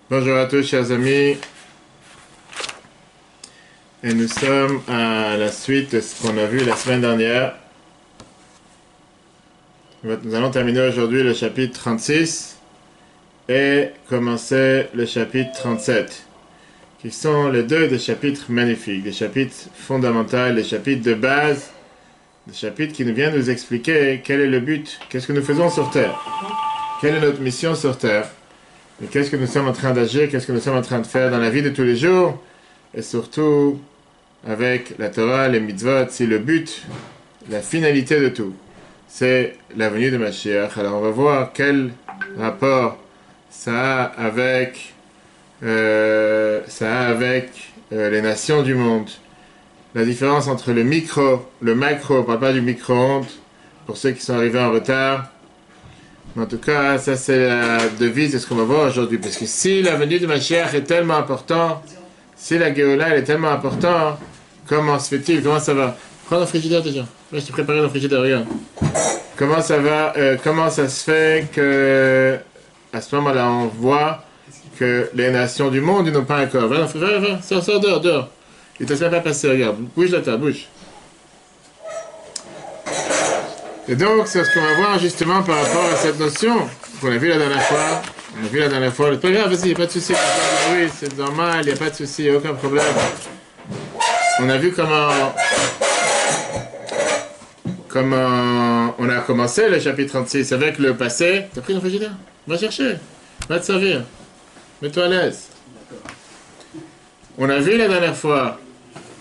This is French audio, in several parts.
Bonjour à tous, chers amis. Et nous sommes à la suite de ce qu'on a vu la semaine dernière. Nous allons terminer aujourd'hui le chapitre 36 et commencer le chapitre 37, qui sont les deux des chapitres magnifiques, des chapitres fondamentaux, des chapitres de base, des chapitres qui nous viennent nous expliquer quel est le but, qu'est-ce que nous faisons sur Terre, quelle est notre mission sur Terre, et qu'est-ce que nous sommes en train d'agir, qu'est-ce que nous sommes en train de faire dans la vie de tous les jours, et surtout avec la Torah, les mitzvot, c'est le but, la finalité de tout. C'est la venue de Mashiach. Alors on va voir quel rapport ça a avec, les nations du monde. La différence entre le micro, le macro, on ne parle pas du micro-ondes, pour ceux qui sont arrivés en retard. Mais en tout cas, ça c'est la devise de ce qu'on va voir aujourd'hui. Parce que si la venue de Mashiach est tellement importante, si la Géoula elle est tellement importante, comment se fait-il? Comment ça va? Prends le frigidaire déjà. Là, je t'ai préparé le frigidaire, regarde. Comment ça va? Comment ça se fait que, à ce moment-là, on voit que les nations du monde, ils n'ont pas un corps? Va, sors dehors, dehors. Il ne te laisse pas passer, regarde. Bouge la table, bouge. Et donc, c'est ce qu'on va voir justement par rapport à cette notion qu'on a vu la dernière fois. On a vu la dernière fois. C'est pas grave, vas-y, il n'y a pas de souci. Oui, c'est normal, il n'y a pas de souci, il n'y a aucun problème. On a vu comment on a commencé le chapitre 36 avec le passé. T'as pris le frigidaire? Va chercher. Va te servir. Mets-toi à l'aise. On a vu la dernière fois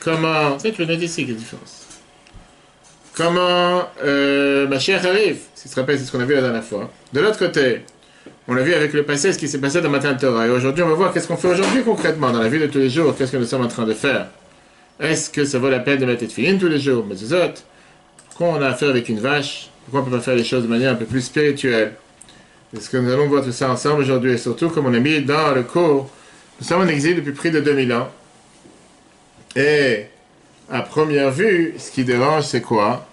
comment... Tu sais, tu venais d'ici, quelle différence? Comment Mashiach arrive. Si tu te rappelles, c'est ce qu'on a vu la dernière fois. De l'autre côté, on a vu avec le passé ce qui s'est passé dans Matan Torah. Et aujourd'hui, on va voir qu'est-ce qu'on fait aujourd'hui concrètement dans la vie de tous les jours. Qu'est-ce que nous sommes en train de faire? Est-ce que ça vaut la peine de mettre des tefillin tous les jours? Mais c'est autres. Pourquoi on a affaire avec une vache? Pourquoi on ne peut pas faire les choses de manière un peu plus spirituelle? Est-ce que nous allons voir tout ça ensemble aujourd'hui? Et surtout, comme on a mis dans le cours, nous sommes en exil depuis près de 2000 ans. Et à première vue, ce qui dérange, c'est quoi?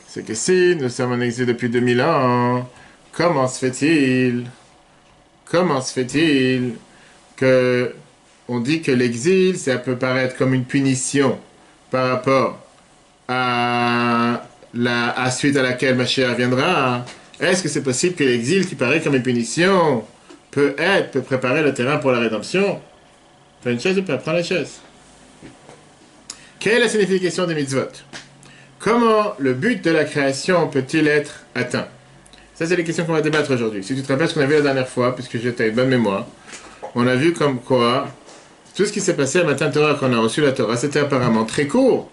C'est que si nous sommes en exil depuis 2000 ans, comment se fait-il que on dit que l'exil, ça peut paraître comme une punition par rapport à la suite à laquelle Mashiach viendra? Est-ce que c'est possible que l'exil qui paraît comme une punition peut préparer le terrain pour la rédemption? Fais une chaise ou pas? Prends la chaise. Quelle est la signification des mitzvot? Comment le but de la création peut-il être atteint? Ça, c'est les questions qu'on va débattre aujourd'hui. Si tu te rappelles ce qu'on a vu la dernière fois, puisque j'étais une bonne mémoire, on a vu comme quoi tout ce qui s'est passé à Matan Torah quand on a reçu la Torah, c'était apparemment très court.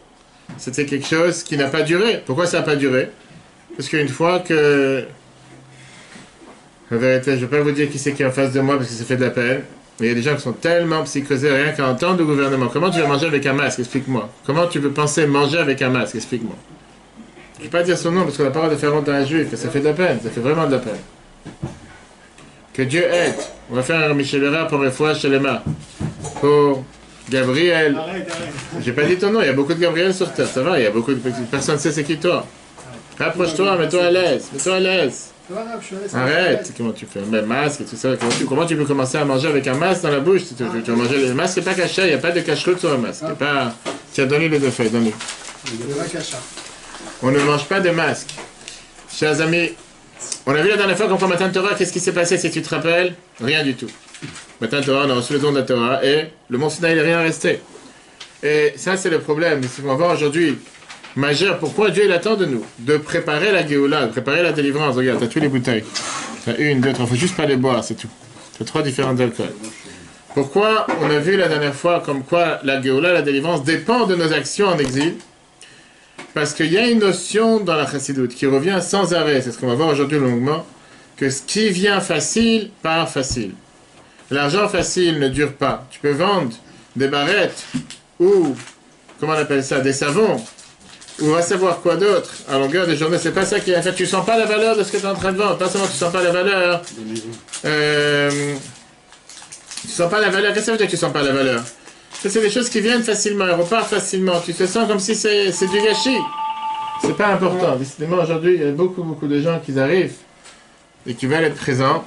C'était quelque chose qui n'a pas duré. Pourquoi ça n'a pas duré? Parce qu'une fois que... En vérité, je ne vais pas vous dire qui c'est qui est en face de moi parce que ça fait de la peine. Mais il y a des gens qui sont tellement psychosés rien qu'à entendre le gouvernement. Comment tu vas manger avec un masque? Explique-moi. Comment tu peux penser manger avec un masque? Explique-moi. Je ne vais pas dire son nom parce qu'on n'a pas le droit de faire honte à un juif. Et ça fait de la peine. Ça fait vraiment de la peine. Que Dieu aide. On va faire un Michelera pour Refoua Shelema. Pour Gabriel. Arrête. J'ai pas dit ton nom. Il y a beaucoup de Gabriel sur Terre. Ça va, il y a beaucoup de... Personne ne sait c'est qui toi. Rapproche-toi, mets-toi à l'aise. Mets-toi à l'aise. Arrête, comment tu fais? Mais masque et tout ça, comment tu peux commencer à manger avec un masque dans la bouche? Tu vas manger le masque, c'est pas caché, il n'y a pas de cache-croûte sur un masque. Pas... Tiens, donne-lui les deux feuilles, donne-lui. On ne mange pas de masque. Chers amis, on a vu la dernière fois qu'on prend Matan Torah, qu'est-ce qui s'est passé si tu te rappelles? Rien du tout. Matan Torah, on a reçu le don de la Torah et le mont Sinaï, il n'est rien resté. Et ça, c'est le problème. C'est qu'on va voir aujourd'hui. Majeur, pourquoi Dieu il attend de nous? De préparer la Géoula, de préparer la délivrance. Regarde, t'as toutes les bouteilles. T'as une, deux, trois, faut juste pas les boire, c'est tout. T'as 3 différentes alcools. Pourquoi on a vu la dernière fois comme quoi la Géoula, la délivrance, dépend de nos actions en exil? Parce qu'il y a une notion dans la Chassidoute qui revient sans arrêt, c'est ce qu'on va voir aujourd'hui longuement, que ce qui vient facile part facile. L'argent facile ne dure pas. Tu peux vendre des barrettes ou, comment on appelle ça, des savons, ou on va savoir quoi d'autre à longueur de journée. C'est pas ça qui est fait. Tu sens pas la valeur de ce que tu es en train de vendre. Pas seulement tu sens pas la valeur. Tu sens pas la valeur. Qu'est-ce que ça veut dire que tu sens pas la valeur? Ça, c'est des choses qui viennent facilement, elles repartent facilement. Tu te sens comme si c'est du gâchis. C'est pas important. Décidément, aujourd'hui, il y a beaucoup de gens qui arrivent et qui veulent être présents.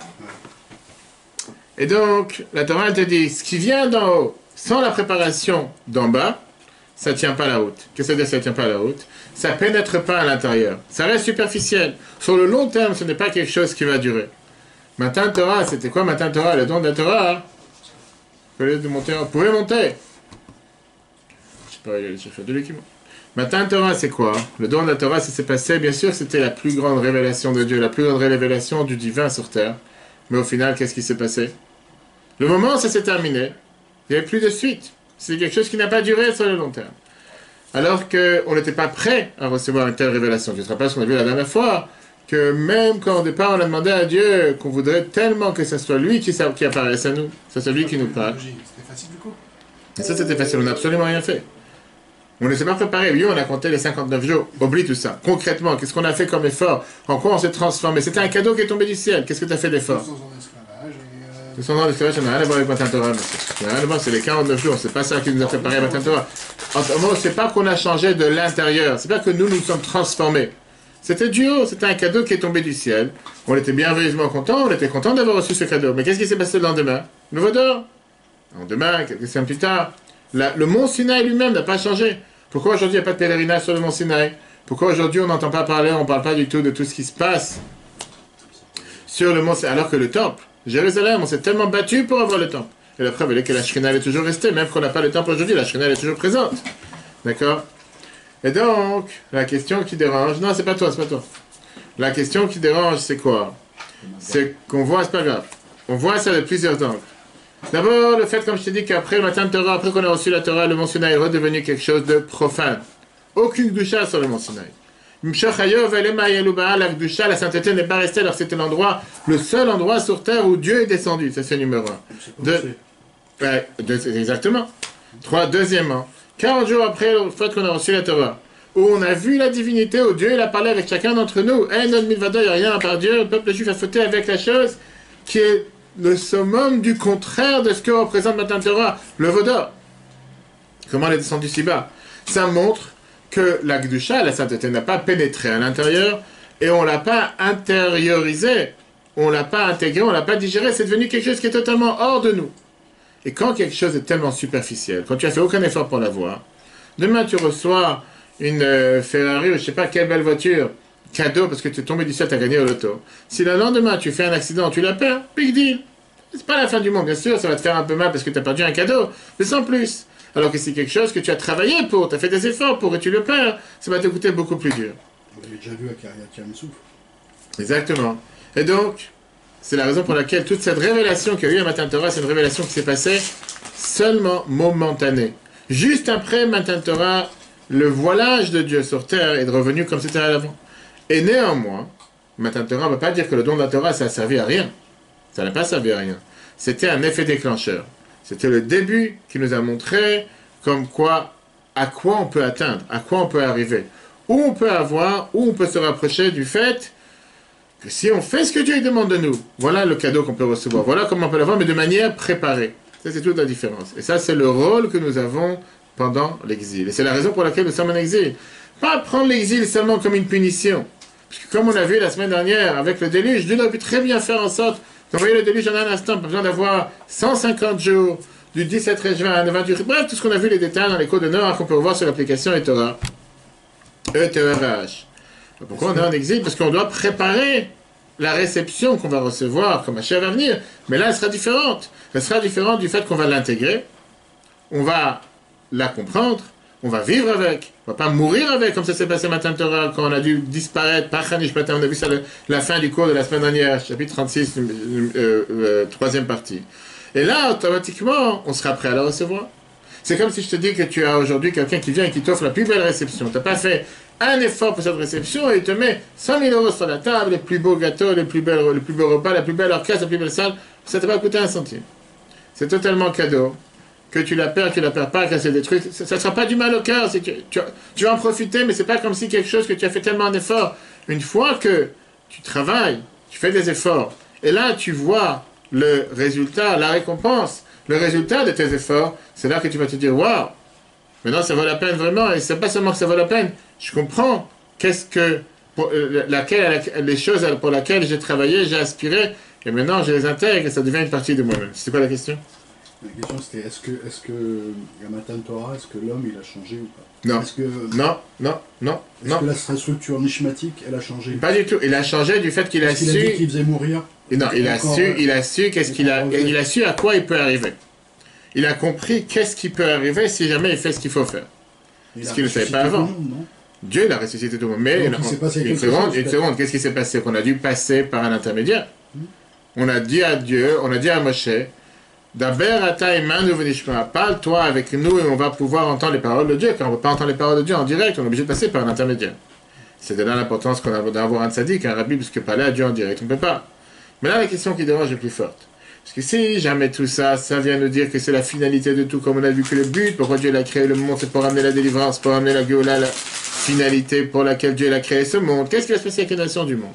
Et donc, la Torah elle te dit, ce qui vient d'en haut, sans la préparation d'en bas, ça ne tient pas la route. Qu'est-ce que ça veut dire ça ne tient pas la route? Ça ne pénètre pas à l'intérieur. Ça reste superficiel. Sur le long terme, ce n'est pas quelque chose qui va durer. Matan Torah, c'était quoi Matan Torah? Le don de la Torah. Vous pouvez monter. Je sais pas, il a cherché de l'équipement. Matan Torah, c'est quoi? Le don de la Torah, ça s'est passé, bien sûr, c'était la plus grande révélation de Dieu, la plus grande révélation du divin sur terre. Mais au final, qu'est-ce qui s'est passé? Le moment où ça s'est terminé, il n'y avait plus de suite. C'est quelque chose qui n'a pas duré sur le long terme. Alors qu'on n'était pas prêt à recevoir une telle révélation. Tu te rappelles ce qu'on a vu la dernière fois, que même quand au départ on a demandé à Dieu qu'on voudrait tellement que ce soit lui qui apparaisse à nous, que ce soit lui qui nous parle. C'était facile du coup. Et ça c'était facile, on n'a absolument rien fait. On ne s'est pas préparé, oui, on a compté les 59 jours, oublie tout ça. Concrètement, qu'est-ce qu'on a fait comme effort? En quoi on s'est transformé? C'était un cadeau qui est tombé du ciel, qu'est-ce que tu as fait d'effort? 200 ans d'esclavage et... 200 ans d'esclavage, ça n'a rien à voir avec Matan Torah, monsieur. Ça n'a rien à voir, c'est les 49 jours, c'est pas ça qui nous a préparé à Matan Torah. C'est pas qu'on a changé de l'intérieur, c'est pas que nous nous sommes transformés. C'était Dieu, c'était un cadeau qui est tombé du ciel. On était bienveillamment contents, on était contents d'avoir reçu ce cadeau. Mais qu'est-ce qui s'est passé le lendemain? Nouveau d'or. Le lendemain, quelques semaines plus tard, le mont Sinaï lui-même n'a pas changé. Pourquoi aujourd'hui il n'y a pas de pèlerinage sur le mont Sinaï? Pourquoi aujourd'hui on n'entend pas parler, on ne parle pas du tout de tout ce qui se passe sur le mont Sinaï? Alors que le temple, Jérusalem, on s'est tellement battu pour avoir le temple. Et la preuve, elle est que la Shekhinah est toujours restée, même qu'on n'a pas le temple aujourd'hui, la Shekhinah est toujours présente. D'accord? Et donc, la question qui dérange... Non, c'est pas toi, c'est pas toi. La question qui dérange, c'est quoi? C'est qu'on voit, c'est pas grave. On voit ça de plusieurs angles. D'abord, le fait, comme je t'ai dit, qu'après le matin de Torah, après qu'on a reçu la Torah, le mont Sinaï est redevenu quelque chose de profane. Aucune doucha sur le mont Sinaï. La doucha, la sainteté n'est pas restée, alors c'était l'endroit, le seul endroit sur terre où Dieu est descendu. Ça, c'est numéro un. Exactement. Deuxièmement, 40 jours après le fait qu'on a reçu la Torah, où on a vu la divinité, où Dieu il a parlé avec chacun d'entre nous. Il n'y a rien à part Dieu, le peuple juif a fauté avec la chose qui est le summum du contraire de ce que représente Matan Torah, le Vaudor. Comment elle est descendue si bas? Ça montre que la Gdusha, la sainteté, n'a pas pénétré à l'intérieur et on ne l'a pas intériorisé, on ne l'a pas intégré, on ne l'a pas digéré, c'est devenu quelque chose qui est totalement hors de nous. Et quand quelque chose est tellement superficiel, quand tu n'as fait aucun effort pour l'avoir, demain tu reçois une Ferrari ou je ne sais pas quelle belle voiture, cadeau parce que tu es tombé du ciel, tu as gagné au loto. Si le lendemain tu fais un accident, tu la perds, big deal. C'est pas la fin du monde, bien sûr, ça va te faire un peu mal parce que tu as perdu un cadeau, mais sans plus. Alors que c'est quelque chose que tu as travaillé pour, tu as fait des efforts pour et tu le perds, ça va te coûter beaucoup plus dur. On l'avait déjà vu avec Ariat Yamsouf. Exactement. Et donc, c'est la raison pour laquelle toute cette révélation qu'il y a eu à Matan Torah, c'est une révélation qui s'est passée seulement momentanée. Juste après Matan Torah, le voilage de Dieu sur terre est revenu comme c'était à l'avant. Et néanmoins, Matan Torah ne veut pas dire que le don de la Torah, ça n'a servi à rien. Ça n'a pas servi à rien. C'était un effet déclencheur. C'était le début qui nous a montré comme quoi, à quoi on peut atteindre, à quoi on peut arriver. Où on peut avoir, où on peut se rapprocher du fait que si on fait ce que Dieu demande de nous, voilà le cadeau qu'on peut recevoir. Voilà comment on peut l'avoir, mais de manière préparée. Ça, c'est toute la différence. Et ça, c'est le rôle que nous avons pendant l'exil. Et c'est la raison pour laquelle nous sommes en exil. Pas prendre l'exil seulement comme une punition. Parce que comme on a vu la semaine dernière avec le déluge, Dieu a pu très bien faire en sorte d'envoyer le déluge en un instant, pas besoin d'avoir 150 jours, du 17 juin à 28. Bref, tout ce qu'on a vu, les détails dans les cours de Noah qu'on peut revoir sur l'application eTorah. ETRH. Pourquoi on est en exil? Parce qu'on doit préparer la réception qu'on va recevoir comme Mashiach va venir. Mais là, elle sera différente. Elle sera différente du fait qu'on va l'intégrer, on va la comprendre, on va vivre avec, on va pas mourir avec, comme ça s'est passé Matan Torah, quand on a dû disparaître, par Chanish Matin, on a vu ça la fin du cours de la semaine dernière, chapitre 36, troisième partie. Et là, automatiquement, on sera prêt à la recevoir. C'est comme si je te dis que tu as aujourd'hui quelqu'un qui vient et qui t'offre la plus belle réception. Tu n'as pas fait un effort pour cette réception et il te met 100 000 euros sur la table, les plus beaux gâteaux, les plus beaux repas, la plus belle orchestre, la plus belle salle. Ça ne t'a pas coûté un centime. C'est totalement cadeau. Que tu la perds pas, que c'est des trucs, ça ne sera pas du mal au cœur. Tu vas en profiter, mais c'est pas comme si quelque chose que tu as fait tellement d'efforts. Une fois que tu travailles, tu fais des efforts, et là tu vois le résultat, la récompense, le résultat de tes efforts, c'est là que tu vas te dire, waouh, maintenant ça vaut la peine vraiment, et c'est pas seulement que ça vaut la peine, je comprends les choses pour lesquelles j'ai travaillé, j'ai aspiré, et maintenant je les intègre et ça devient une partie de moi-même. C'est quoi la question? La question c'était est-ce que la Matan Torah, est-ce que l'homme il a changé ou pas? Non. Est-ce que, Non. que la structure nishmatique elle a changé? Pas du tout. Il a changé du fait qu'il a Est-ce qu'il a dit su. qu'il faisait mourir? Non, il a su qu'est-ce qu'il a. Il a su à quoi il peut arriver. Il a compris qu'est-ce qui peut arriver si jamais il fait ce qu'il faut faire. Ce qu'il ne savait pas avant. Dieu, il a ressuscité tout le monde. Mais donc, une seconde, qu'est-ce qui s'est passé? Qu'on a dû passer par un intermédiaire. On a dit à Dieu, on a dit à Moshe, Daber ata imanu v'nishma, parle-toi avec nous et on va pouvoir entendre les paroles de Dieu. Car on ne peut pas entendre les paroles de Dieu en direct, on est obligé de passer par un intermédiaire. C'est de là l'importance qu'on a d'avoir un tzaddik, un rabbi, parce que parler à Dieu en direct, on ne peut pas. Mais là, la question qui dérange est plus forte. Parce que si jamais tout ça, ça vient nous dire que c'est la finalité de tout, comme on a vu que le but, pourquoi Dieu a créé le monde, c'est pour amener la délivrance, pour amener la Géoula, la finalité pour laquelle Dieu a créé ce monde. Qu'est-ce qui va se passer avec les nations du monde?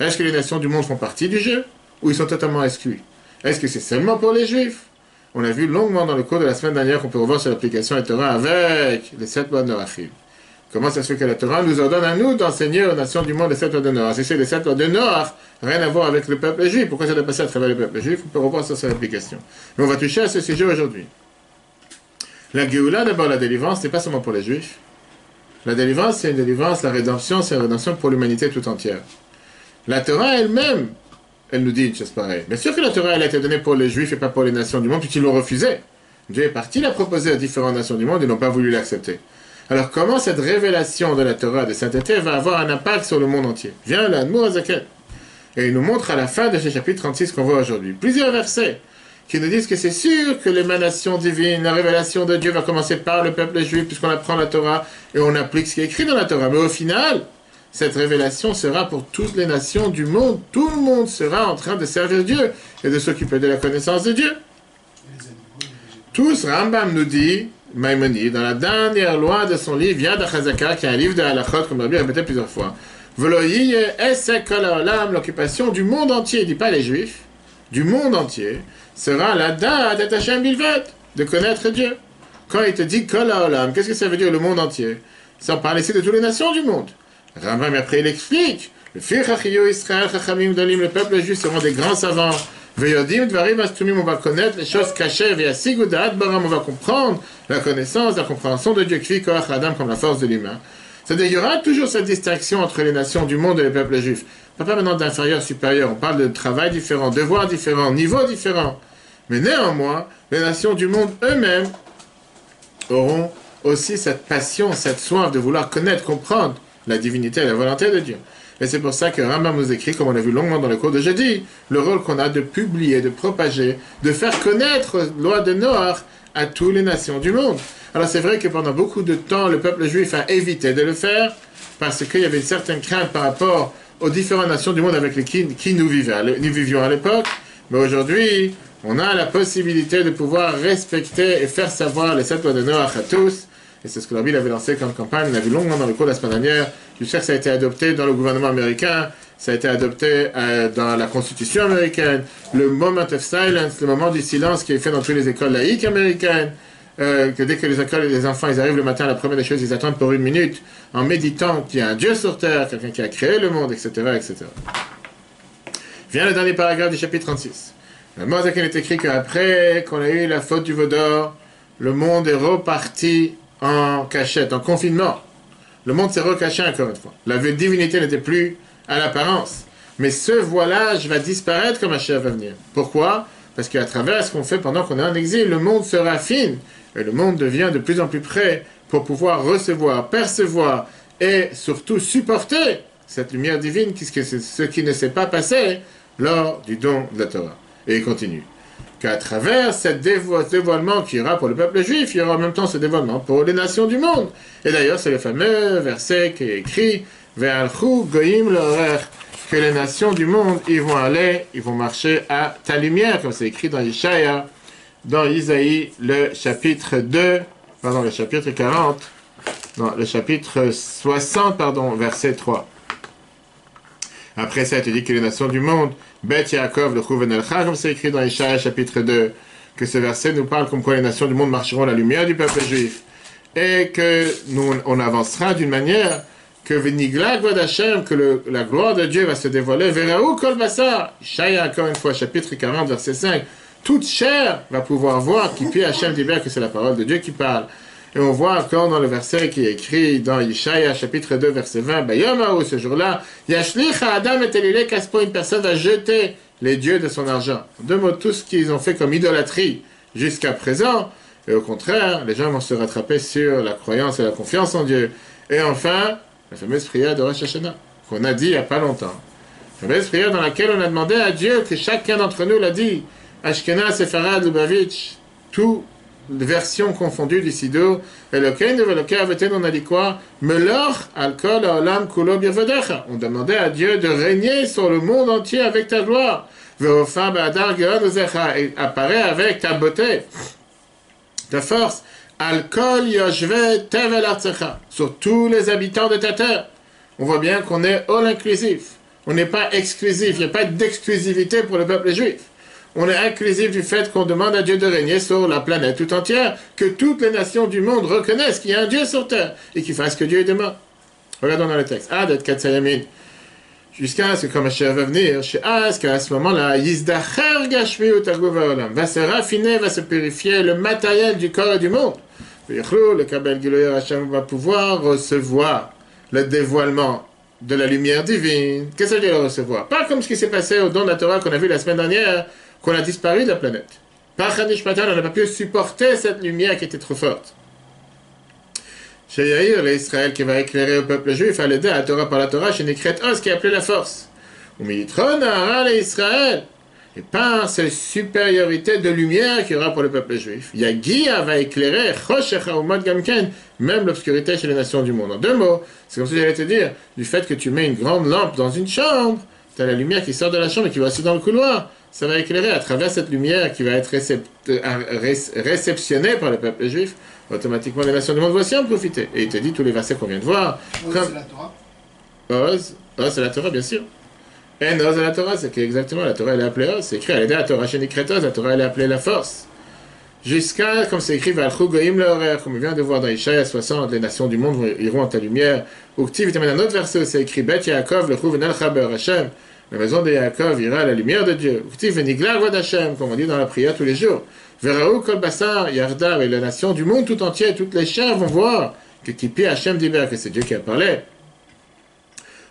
Est-ce que les nations du monde font partie du jeu, ou ils sont totalement exclus? Est-ce que c'est seulement pour les Juifs? On a vu longuement dans le cours de la semaine dernière qu'on peut revoir sur l'application la Torah avec les 7 lois de Noachim. Comment ça se fait que la Torah nous ordonne à nous d'enseigner aux nations du monde les 7 lois de Noach? Si c'est les 7 lois de Noach, rien à voir avec le peuple juif. Pourquoi ça doit passer à travers le peuple juif? On peut revoir ça sur l'application. Mais on va toucher à ce sujet aujourd'hui. La Géoula, d'abord la délivrance, n'est pas seulement pour les Juifs. La délivrance, c'est une délivrance, la rédemption, c'est une rédemption pour l'humanité tout entière. La Torah elle-même, elle nous dit une chose pareille. Bien sûr que la Torah, elle a été donnée pour les Juifs et pas pour les nations du monde, puisqu'ils l'ont refusé. Dieu est parti la proposer à différentes nations du monde, ils n'ont pas voulu l'accepter. Alors comment cette révélation de la Torah, de sainteté, va avoir un impact sur le monde entier? Viens là, Mourazaket. Et il nous montre à la fin de ce chapitre 36 qu'on voit aujourd'hui plusieurs versets qui nous disent que c'est sûr que l'émanation divine, la révélation de Dieu va commencer par le peuple juif, puisqu'on apprend la Torah et on applique ce qui est écrit dans la Torah. Mais au final, cette révélation sera pour toutes les nations du monde. Tout le monde sera en train de servir Dieu et de s'occuper de la connaissance de Dieu. Tous, Rambam nous dit, Maïmonide, dans la dernière loi de son livre, Yad HaChazaka, qui est un livre de Halachot, comme Rabbi a répété plusieurs fois, V'loyi esek kol haolam, l'occupation du monde entier, il ne dit pas les Juifs, du monde entier, sera la date et Hashem bilvat, de connaître Dieu. Quand il te dit kol haolam, qu'est-ce que ça veut dire le monde entier? Ça parle ici de toutes les nations du monde. Rambam après il explique, le peuple juif seront des grands savants. On va connaître les choses cachées, on va comprendre la connaissance, la compréhension de Dieu, comme la force de l'humain. C'est-à-dire qu'il y aura toujours cette distinction entre les nations du monde et les peuples juifs. On ne parle pas maintenant d'inférieur, supérieur, on parle de travail différent, devoirs différents, niveaux différents. Mais néanmoins, les nations du monde eux-mêmes auront aussi cette passion, cette soif de vouloir connaître, comprendre la divinité et la volonté de Dieu. Et c'est pour ça que Rambam nous écrit, comme on l'a vu longuement dans le cours de jeudi, le rôle qu'on a de publier, de propager, de faire connaître la loi de Noach à toutes les nations du monde. Alors c'est vrai que pendant beaucoup de temps, le peuple juif a évité de le faire, parce qu'il y avait une certaine crainte par rapport aux différentes nations du monde avec qui nous vivions à l'époque. Mais aujourd'hui, on a la possibilité de pouvoir respecter et faire savoir les 7 lois de Noach à tous. Et c'est ce que la Bible avait lancé comme campagne. On a vu longuement dans le cours de la semaine dernière. Je sais que ça a été adopté dans le gouvernement américain. Ça a été adopté dans la Constitution américaine. Le moment of silence, le moment du silence qui est fait dans toutes les écoles laïques américaines. Que dès que les enfants ils arrivent le matin, la première des choses, ils attendent pour 1 minute en méditant qu'il y a un Dieu sur terre, quelqu'un qui a créé le monde, etc. etc. Vient le dernier paragraphe du chapitre 36. Le mot est écrit qu'après qu'on a eu la faute du veau d'or, le monde est reparti en cachette, en confinement. Le monde s'est recaché encore une fois. La divinité n'était plus à l'apparence. Mais ce voilage va disparaître quand Mashiach va venir. Pourquoi? Parce qu'à travers ce qu'on fait pendant qu'on est en exil, le monde se raffine. Et le monde devient de plus en plus prêt pour pouvoir recevoir, percevoir et surtout supporter cette lumière divine, ce qui ne s'est pas passé lors du don de la Torah. Et il continue. Qu'à travers ce dévoilement qu'il y aura pour le peuple juif, il y aura en même temps ce dévoilement pour les nations du monde. Et d'ailleurs, c'est le fameux verset qui est écrit Ve'alchu goyim l'orer, que les nations du monde, ils vont marcher à ta lumière, comme c'est écrit dans Ishaïa, dans Isaïe, le chapitre 40, non, le chapitre 60, verset 3. Après ça, il te dit que les nations du monde, Bet Yaakov, le Chouvenelcha, comme c'est écrit dans Ishaïa, chapitre 2, que ce verset nous parle comme quoi les nations du monde marcheront à la lumière du peuple juif, et que nous, on avancera d'une manière que Venigla Gwad Hashem, que la gloire de Dieu va se dévoiler. Veraou Kol Basar. Shaya, encore une fois, chapitre 40, verset 5. Toute chair va pouvoir voir qui puis Hashem Diber, que c'est la parole de Dieu qui parle. Et on voit encore dans le verset qui est écrit dans Yeshaya, chapitre 2, verset 20, Bayamaou, ce jour-là, Yashlich Adam et Elilé Kaspo, une personne va jeter les dieux de son argent. En deux mots, tout ce qu'ils ont fait comme idolâtrie jusqu'à présent, et au contraire, les gens vont se rattraper sur la croyance et la confiance en Dieu. Et enfin, la fameuse prière de Rosh Hashanah, qu'on a dit il n'y a pas longtemps. La fameuse prière dans laquelle on a demandé à Dieu, que chacun d'entre nous l'a dit, Ashkenaz, Sefarad, Lubavitch, tout versions confondues du Sido, Elokein de Veloké Aveten, on a dit quoi? Melor, Alkol, Olam, Kulo, Birvedecha. On demandait à Dieu de régner sur le monde entier avec ta gloire. Veofa, Badar, Geon, Ozecha. Et apparaît avec ta beauté, ta force. Alkol, Yoshve, Tevel, Artsecha. Sur tous les habitants de ta terre. On voit bien qu'on est all inclusif. On n'est pas exclusif. Il n'y a pas d'exclusivité pour le peuple juif. On est inclusif du fait qu'on demande à Dieu de régner sur la planète tout entière, que toutes les nations du monde reconnaissent qu'il y a un Dieu sur terre et qu'il fasse que Dieu est demain. Regardons dans le texte. Adet Katsayamin. Jusqu'à ce que comme Mashiach va venir, chez As, qu'à ce moment-là, Yizdacher Gashmi Utagou Vaolam, va se raffiner, va se purifier le matériel du corps et du monde. Le Kabel Giloyer Hashem va pouvoir recevoir le dévoilement de la lumière divine. Qu'est-ce que ça veut dire le recevoir? Pas comme ce qui s'est passé au don de la Torah qu'on a vu la semaine dernière, qu'on a disparu de la planète. Par Khanish Patan, on n'a pas pu supporter cette lumière qui était trop forte. Chez Yair, l'Israël qui va éclairer au peuple juif, à l'aider à la Torah par la Torah, chez Nekret Os qui a appelé la force. Ou Militron, Ahara, l'Israël. Et par cette supériorité de lumière qu'il y aura pour le peuple juif. Yagia va éclairer, Choshecha Umad Gamken, même l'obscurité chez les nations du monde. En deux mots, c'est comme si j'allais te dire, du fait que tu mets une grande lampe dans une chambre, tu as la lumière qui sort de la chambre et qui va aussi dans le couloir. Ça va éclairer à travers cette lumière qui va être réceptionnée par le peuple juif. Automatiquement, les nations du monde vont aussi en profiter. Et il te dit tous les versets qu'on vient de voir. Oz, Comme... c'est la Torah. Oz, c'est la Torah, bien sûr. Et Oz, c'est la Torah, c'est qu'exactement la Torah, elle est appelée Oz. C'est écrit, elle est la Torah chez Nikretos, la Torah, elle est appelée la force. Jusqu'à, comme c'est écrit, Valchou Goïm l'horaire, comme on vient de voir dans Ishaïa 60, les nations du monde iront à ta lumière. Uktiv, il t'amène un autre verset, c'est écrit, Bet Yaakov, le Chou Venel Chaber Hashem. La maison de Yaakov ira à la lumière de Dieu. Uktiv, Venigla Gwad Hashem, comme on dit dans la prière tous les jours. Veraou Kol Basar, Yardar, et la nation du monde tout entier, toutes les chairs vont voir que Kipi Hashem Diber, que c'est Dieu qui a parlé.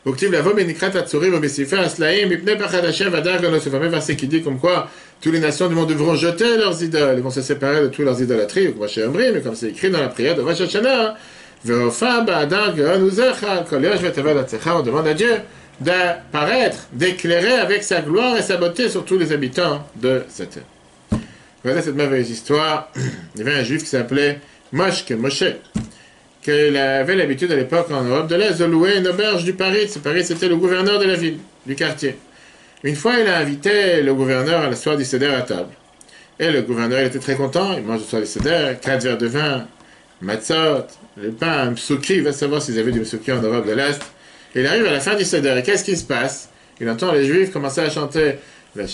Uktiv Lavo Benikrat Atsuri, Vobesifer Aslaim, Mipne Pachad Hashem, Vadar, ce fameux verset qui dit comme quoi toutes les nations du monde devront jeter leurs idoles, ils vont se séparer de toutes leurs idolâtries, ou Rosh Hashanah, mais comme c'est écrit dans la prière de Rosh Hashanah, Veofa Badar, Geon Uzecha, Kol Yosh Vetevel Atzecha, on demande à Dieu d'apparaître, d'éclairer avec sa gloire et sa beauté sur tous les habitants de cette terre. Regardez cette merveilleuse histoire. Il y avait un juif qui s'appelait Moshe, qu'il avait l'habitude à l'époque en Europe de l'Est de louer une auberge du Paris. Ce Paris, c'était le gouverneur de la ville, du quartier. Une fois, il a invité le gouverneur à la soirée du Seder à table. Et le gouverneur, il était très content. Il mange le soir du Seder, 4 verres de vin, matzot, le pain, un psouki. Il va savoir s'ils avaient du psouki en Europe de l'Est. Il arrive à la fin du Seder. Et qu'est-ce qui se passe? Il entend les Juifs commencer à chanter L'année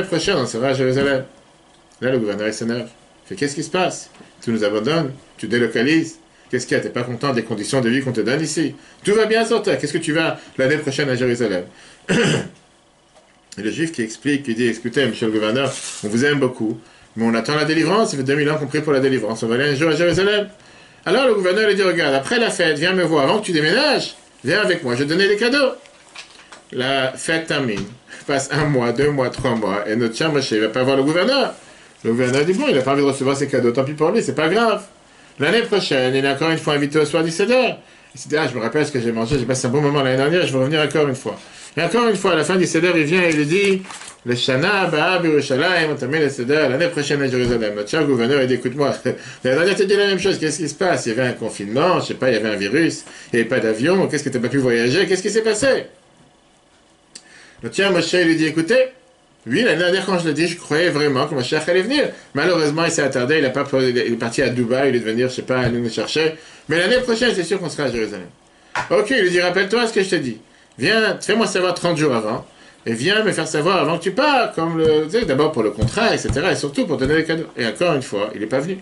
prochaine, on sera à Jérusalem. Là, le gouverneur, il s'énerve. Il fait, qu'est-ce qui se passe? Tu nous abandonnes? Tu délocalises? Qu'est-ce qu'il y a? T'es pas content des conditions de vie qu'on te donne ici? Tout va bien sur terre. Qu'est-ce que tu vas l'année prochaine à Jérusalem? Et le juif qui explique, qui dit, écoutez, monsieur le gouverneur, on vous aime beaucoup, mais on attend la délivrance. Ça fait 2000 ans qu'on prie pour la délivrance. On va aller un jour à Jérusalem. Alors le gouverneur lui dit, regarde, après la fête, viens me voir. Avant que tu déménages, viens avec moi. Je vais te donner des cadeaux. La fête termine, passe 1 mois, 2 mois, 3 mois, et notre cher Moshe ne va pas voir le gouverneur. Le gouverneur dit, bon, il n'a pas envie de recevoir ses cadeaux, tant pis pour lui, c'est pas grave. L'année prochaine, il est encore une fois invité au soir du Seder. Il s'est dit, je me rappelle ce que j'ai mangé, j'ai passé un bon moment l'année dernière, je vais revenir encore une fois. Et encore une fois, à la fin du Seder, il vient et il lui dit, le Shana, Ba'a, Yerushalayim, on termine le Seder, l'année prochaine à Jérusalem. Notre cher gouverneur, il dit, écoute-moi, l'année dernière, tu as dit la même chose, qu'est-ce qui se passe? Il y avait un confinement, je sais pas, il y avait un virus, il n'y avait pas d'avion, qu'est-ce que tu n'as pas pu voyager, qu'est-ce qui s'est passé? Le tiens, Moshe lui dit, écoutez, oui, l'année dernière, quand je l'ai dit, je croyais vraiment que Moshe allait venir. Malheureusement, il s'est attardé, il est parti à Dubaï, il est venir, je sais pas, aller nous chercher. Mais l'année prochaine, c'est sûr qu'on sera à Jérusalem. Ok, il lui dit, rappelle-toi ce que je t'ai dit. Viens, fais-moi savoir 30 jours avant, et viens me faire savoir avant que tu pars, comme tu sais, d'abord pour le contrat, etc., et surtout pour donner les cadeaux. Et encore une fois, il n'est pas venu.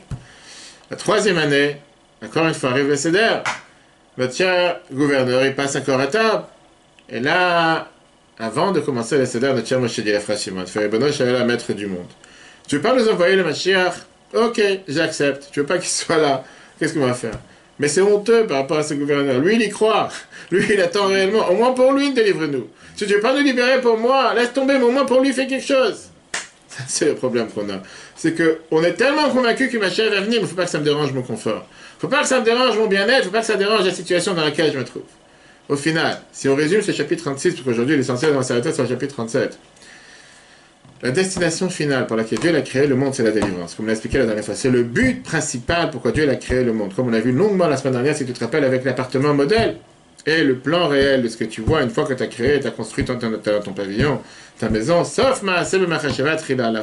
La 3e année, Encore une fois, arrive le Seder. Le cher gouverneur, il passe encore à table. Et là, avant de commencer le Seder, notre cher Moshe dit à Frère Shimon, Frère Benoît, je suis la maître du monde. Tu veux pas nous envoyer le Mashiach? Ok, j'accepte. Tu veux pas qu'il soit là? Qu'est-ce qu'on va faire? Mais c'est honteux par rapport à ce gouverneur. Lui, il y croit. Lui, il attend réellement. Au moins pour lui, délivre-nous. Si tu veux pas nous libérer pour moi, laisse tomber, mais au moins pour lui, fais quelque chose. Ça, c'est le problème qu'on a. C'est qu'on est tellement convaincu que Mashiach va venir, mais il ne faut pas que ça me dérange mon confort. Il ne faut pas que ça me dérange mon bien-être, il ne faut pas que ça dérange la situation dans laquelle je me trouve. Au final, si on résume ce chapitre 36, parce qu'aujourd'hui l'essentiel dans sa tête sur le chapitre 37, la destination finale pour laquelle Dieu a créé le monde, c'est la délivrance. Comme on l'a expliqué la dernière fois, c'est le but principal pourquoi Dieu a créé le monde. Comme on a vu longuement la semaine dernière, si tu te rappelles, avec l'appartement modèle et le plan réel de ce que tu vois une fois que tu as créé, tu as construit ton pavillon, ta maison, sauf à la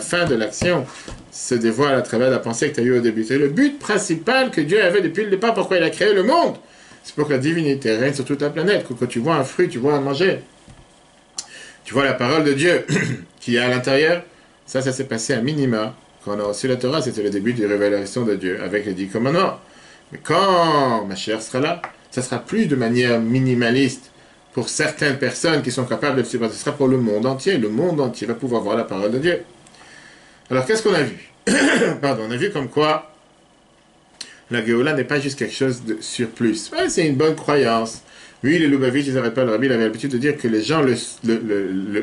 fin de l'action, se dévoile à travers la pensée que tu as eue au début. C'est le but principal que Dieu avait depuis le départ, pourquoi il a créé le monde. C'est pour que la divinité règne sur toute la planète, que quand tu vois un fruit, tu vois à manger. Tu vois la parole de Dieu qui est à l'intérieur. Ça s'est passé à minima. Quand on a reçu la Torah, c'était le début de révélation de Dieu, avec les 10 commandements. Mais quand Mashiach sera là, ça sera plus de manière minimaliste pour certaines personnes qui sont capables de suivre. Ce sera pour le monde entier. Le monde entier va pouvoir voir la parole de Dieu. Alors, qu'est-ce qu'on a vu? Pardon, on a vu comme quoi la Géoula n'est pas juste quelque chose de surplus. Ouais, c'est une bonne croyance. Oui, les Lubavitch, ils n'arrêtent pas le rabbi, il avait l'habitude de dire que les gens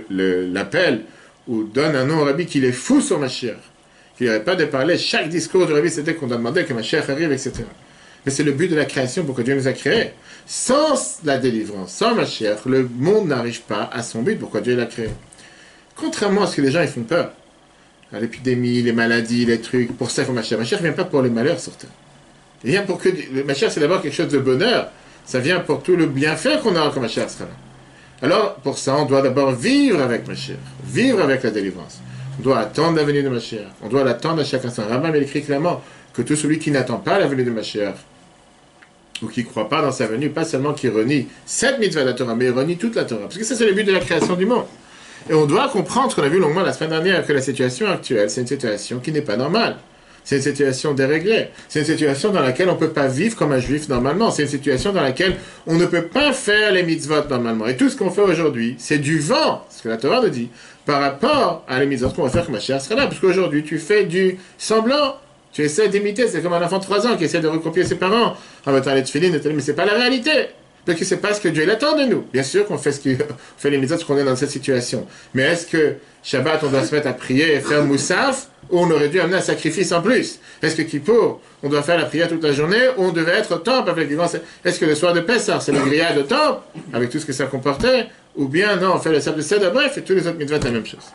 l'appellent ou donnent un nom au rabbi qu'il est fou sur Mashiach. Qu'il n'arrête pas de parler. Chaque discours du rabbi, c'était qu'on demandait que Mashiach arrive, etc. Mais c'est le but de la création pour que Dieu nous a créés. Sans la délivrance, sans Mashiach, le monde n'arrive pas à son but pourquoi Dieu l'a créé. Contrairement à ce que les gens ils font peur. L'épidémie, les maladies, les trucs, pour ça qu'il faut Mashiach. Mashiach ne vient pas pour les malheurs sur terre. Il vient pour que... Le Mashiach, c'est d'abord quelque chose de bonheur. Ça vient pour tout le bienfait qu'on a quand Mashiach sera là. Alors, pour ça, on doit d'abord vivre avec Mashiach, vivre avec la délivrance. On doit attendre la venue de Mashiach. On doit l'attendre à chaque instant. Rambam écrit clairement que tout celui qui n'attend pas la venue de Mashiach, ou qui ne croit pas dans sa venue, pas seulement qui renie cette mitzvah de la Torah, mais il renie toute la Torah. Parce que ça, c'est le but de la création du monde. Et on doit comprendre, ce qu'on a vu longuement la semaine dernière, que la situation actuelle, c'est une situation qui n'est pas normale. C'est une situation déréglée. C'est une situation dans laquelle on ne peut pas vivre comme un juif normalement. C'est une situation dans laquelle on ne peut pas faire les mitzvot normalement. Et tout ce qu'on fait aujourd'hui, c'est du vent, ce que la Torah nous dit, par rapport à les mitzvot qu'on va faire comme Mashiach sera là. Parce qu'aujourd'hui, tu fais du semblant. Tu essaies d'imiter. C'est comme un enfant de 3 ans qui essaie de recopier ses parents en mettant les tefilines, mais ce n'est pas la réalité. Donc, c'est pas ce que Dieu attend de nous. Bien sûr qu'on fait fait les mitzvot parce qu'on est dans cette situation. Mais est-ce que Shabbat, on doit se mettre à prier et faire moussaf, ou on aurait dû amener un sacrifice en plus? Est-ce que Kippour, on doit faire la prière toute la journée, ou on devait être au temple avec les grands... Est-ce que le soir de Pessah, c'est le grillade au temple, avec tout ce que ça comportait, ou bien non, on fait le sabbat de Seder, bref, et tous les autres mitzvot, la même chose.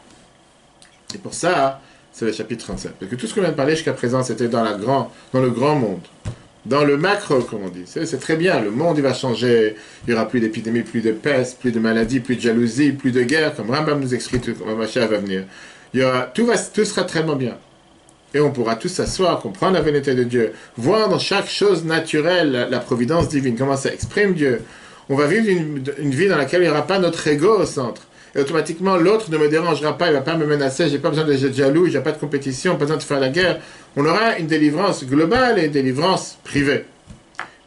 Et pour ça, c'est le chapitre 37. Parce que tout ce qu'on vient de parler jusqu'à présent, c'était dans le grand monde. Dans le macro, comme on dit. C'est très bien, le monde il va changer, il n'y aura plus d'épidémie, plus de peste, plus de maladies, plus de jalousie, plus de guerre, comme Rambam nous explique comment Mashiach va venir. Tout sera tellement bien. Et on pourra tous s'asseoir, comprendre la vérité de Dieu, voir dans chaque chose naturelle la providence divine, comment ça exprime Dieu. On va vivre une vie dans laquelle il n'y aura pas notre ego au centre. Et automatiquement, l'autre ne me dérangera pas, il ne va pas me menacer, j'ai pas besoin d'être jaloux, j'ai pas de compétition, pas besoin de faire la guerre. On aura une délivrance globale et une délivrance privée.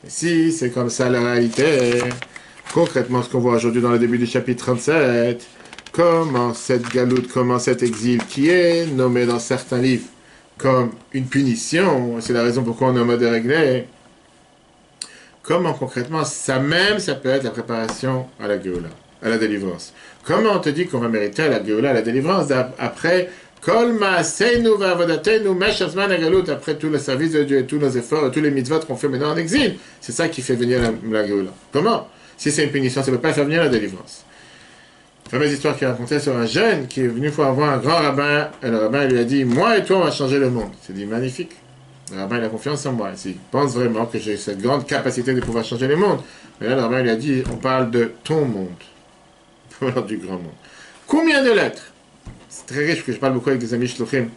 Et si c'est comme ça la réalité, concrètement ce qu'on voit aujourd'hui dans le début du chapitre 37, comment cette galoute, comment cet exil qui est nommé dans certains livres comme une punition, c'est la raison pourquoi on est en mode déréglé, comment concrètement ça peut être la préparation à la Géoula, à la délivrance. Comment on te dit qu'on va mériter la Géoula, la délivrance, après Kol Ma'aseinu Va'avodatenu Meshazman Agalut, après tout le service de Dieu et tous nos efforts et tous les mitzvot qu'on fait maintenant en exil, c'est ça qui fait venir la Géoula. Comment? Si c'est une punition, ça ne peut pas faire venir la délivrance. La fameuse histoire qui racontait sur un jeune qui est venu voir un grand rabbin, et le rabbin lui a dit, moi et toi on va changer le monde. Il s'est dit, magnifique. Le rabbin il a confiance en moi. Il pense vraiment que j'ai cette grande capacité de pouvoir changer le monde. Mais là le rabbin lui a dit, on parle de ton monde. Pas du grand monde. Combien de lettres? C'est très riche, parce que je parle beaucoup avec des amis shluchim.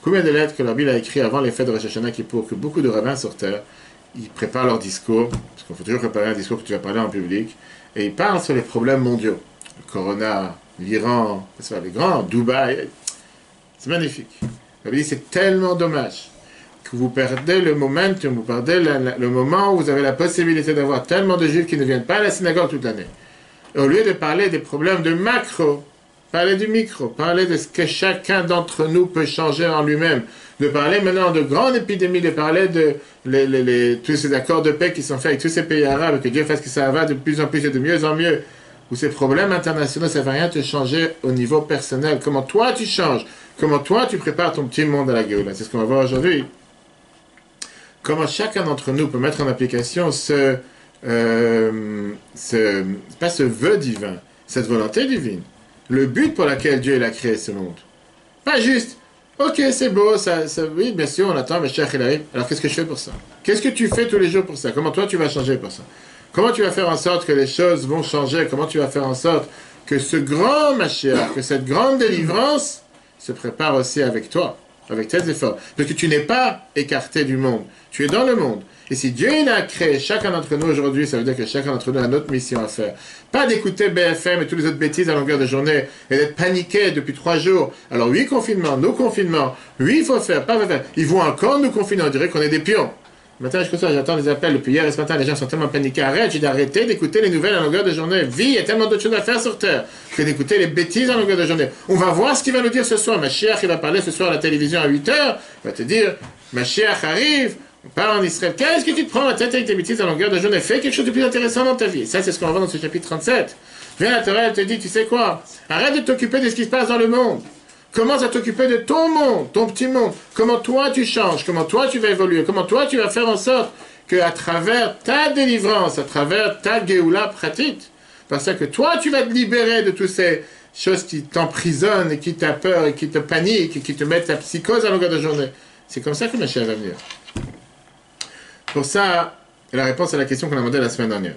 Combien de lettres que la Bible a écrit avant les fêtes de Rosh Hashanah pour que beaucoup de rabbins sur terre, ils préparent leur discours, parce qu'il faut toujours préparer un discours que tu vas parler en public, et ils parlent sur les problèmes mondiaux. Le Corona, l'Iran, les grands, Dubaï. C'est magnifique. La Bible dit c'est tellement dommage que vous perdez le momentum, vous perdez le moment où vous avez la possibilité d'avoir tellement de juifs qui ne viennent pas à la synagogue toute l'année. Au lieu de parler des problèmes de macro, parler du micro, parler de ce que chacun d'entre nous peut changer en lui-même, de parler maintenant de grandes épidémies, de parler de tous ces accords de paix qui sont faits avec tous ces pays arabes, que Dieu fasse que ça va de plus en plus et de mieux en mieux, où ces problèmes internationaux, ça ne va rien te changer au niveau personnel. Comment toi tu changes, comment toi tu prépares ton petit monde à la Géoula. C'est ce qu'on va voir aujourd'hui. Comment chacun d'entre nous peut mettre en application pas ce vœu divin, cette volonté divine, le but pour lequel Dieu a créé ce monde. Pas juste, ok, c'est beau, oui, bien sûr, on attend, mais cher, il arrive. Alors qu'est-ce que je fais pour ça? Qu'est-ce que tu fais tous les jours pour ça? Comment toi tu vas changer pour ça? Comment tu vas faire en sorte que les choses vont changer? Comment tu vas faire en sorte que ce grand Mashiach, que cette grande délivrance se prépare aussi avec toi, avec tes efforts? Parce que tu n'es pas écarté du monde, tu es dans le monde. Et si Dieu il a créé chacun d'entre nous aujourd'hui, ça veut dire que chacun d'entre nous a notre mission à faire. Pas d'écouter BFM et toutes les autres bêtises à longueur de journée et d'être paniqué depuis 3 jours. Alors oui, confinement, nos confinements, oui, il faut faire, pas faire. Ils vont encore nous confiner, on dirait qu'on est des pions. Maintenant, j'attends les appels depuis hier et ce matin, les gens sont tellement paniqués. Arrête, j'ai d'arrêter d'écouter les nouvelles à longueur de journée. Vie, il y a tellement d'autres choses à faire sur Terre que d'écouter les bêtises à longueur de journée. On va voir ce qu'il va nous dire ce soir. Mashiach, il va parler ce soir à la télévision à 8 heures. Il va te dire, Mashiach arrive, on part en Israël. Qu'est-ce que tu te prends la tête avec tes bêtises à longueur de journée? Fais quelque chose de plus intéressant dans ta vie. Ça, c'est ce qu'on va voir dans ce chapitre 37. Viens, la Torah, elle te dit, tu sais quoi? Arrête de t'occuper de ce qui se passe dans le monde. Commence à t'occuper de ton monde, ton petit monde. Comment toi tu changes, comment toi tu vas évoluer, comment toi tu vas faire en sorte qu'à travers ta délivrance, à travers ta Géoula pratique, parce que toi tu vas te libérer de toutes ces choses qui t'emprisonnent et qui t'as peur et qui te paniquent et qui te mettent la psychose à longueur de journée. C'est comme ça que Mashiach va venir. Pour ça, la réponse à la question qu'on a demandé la semaine dernière.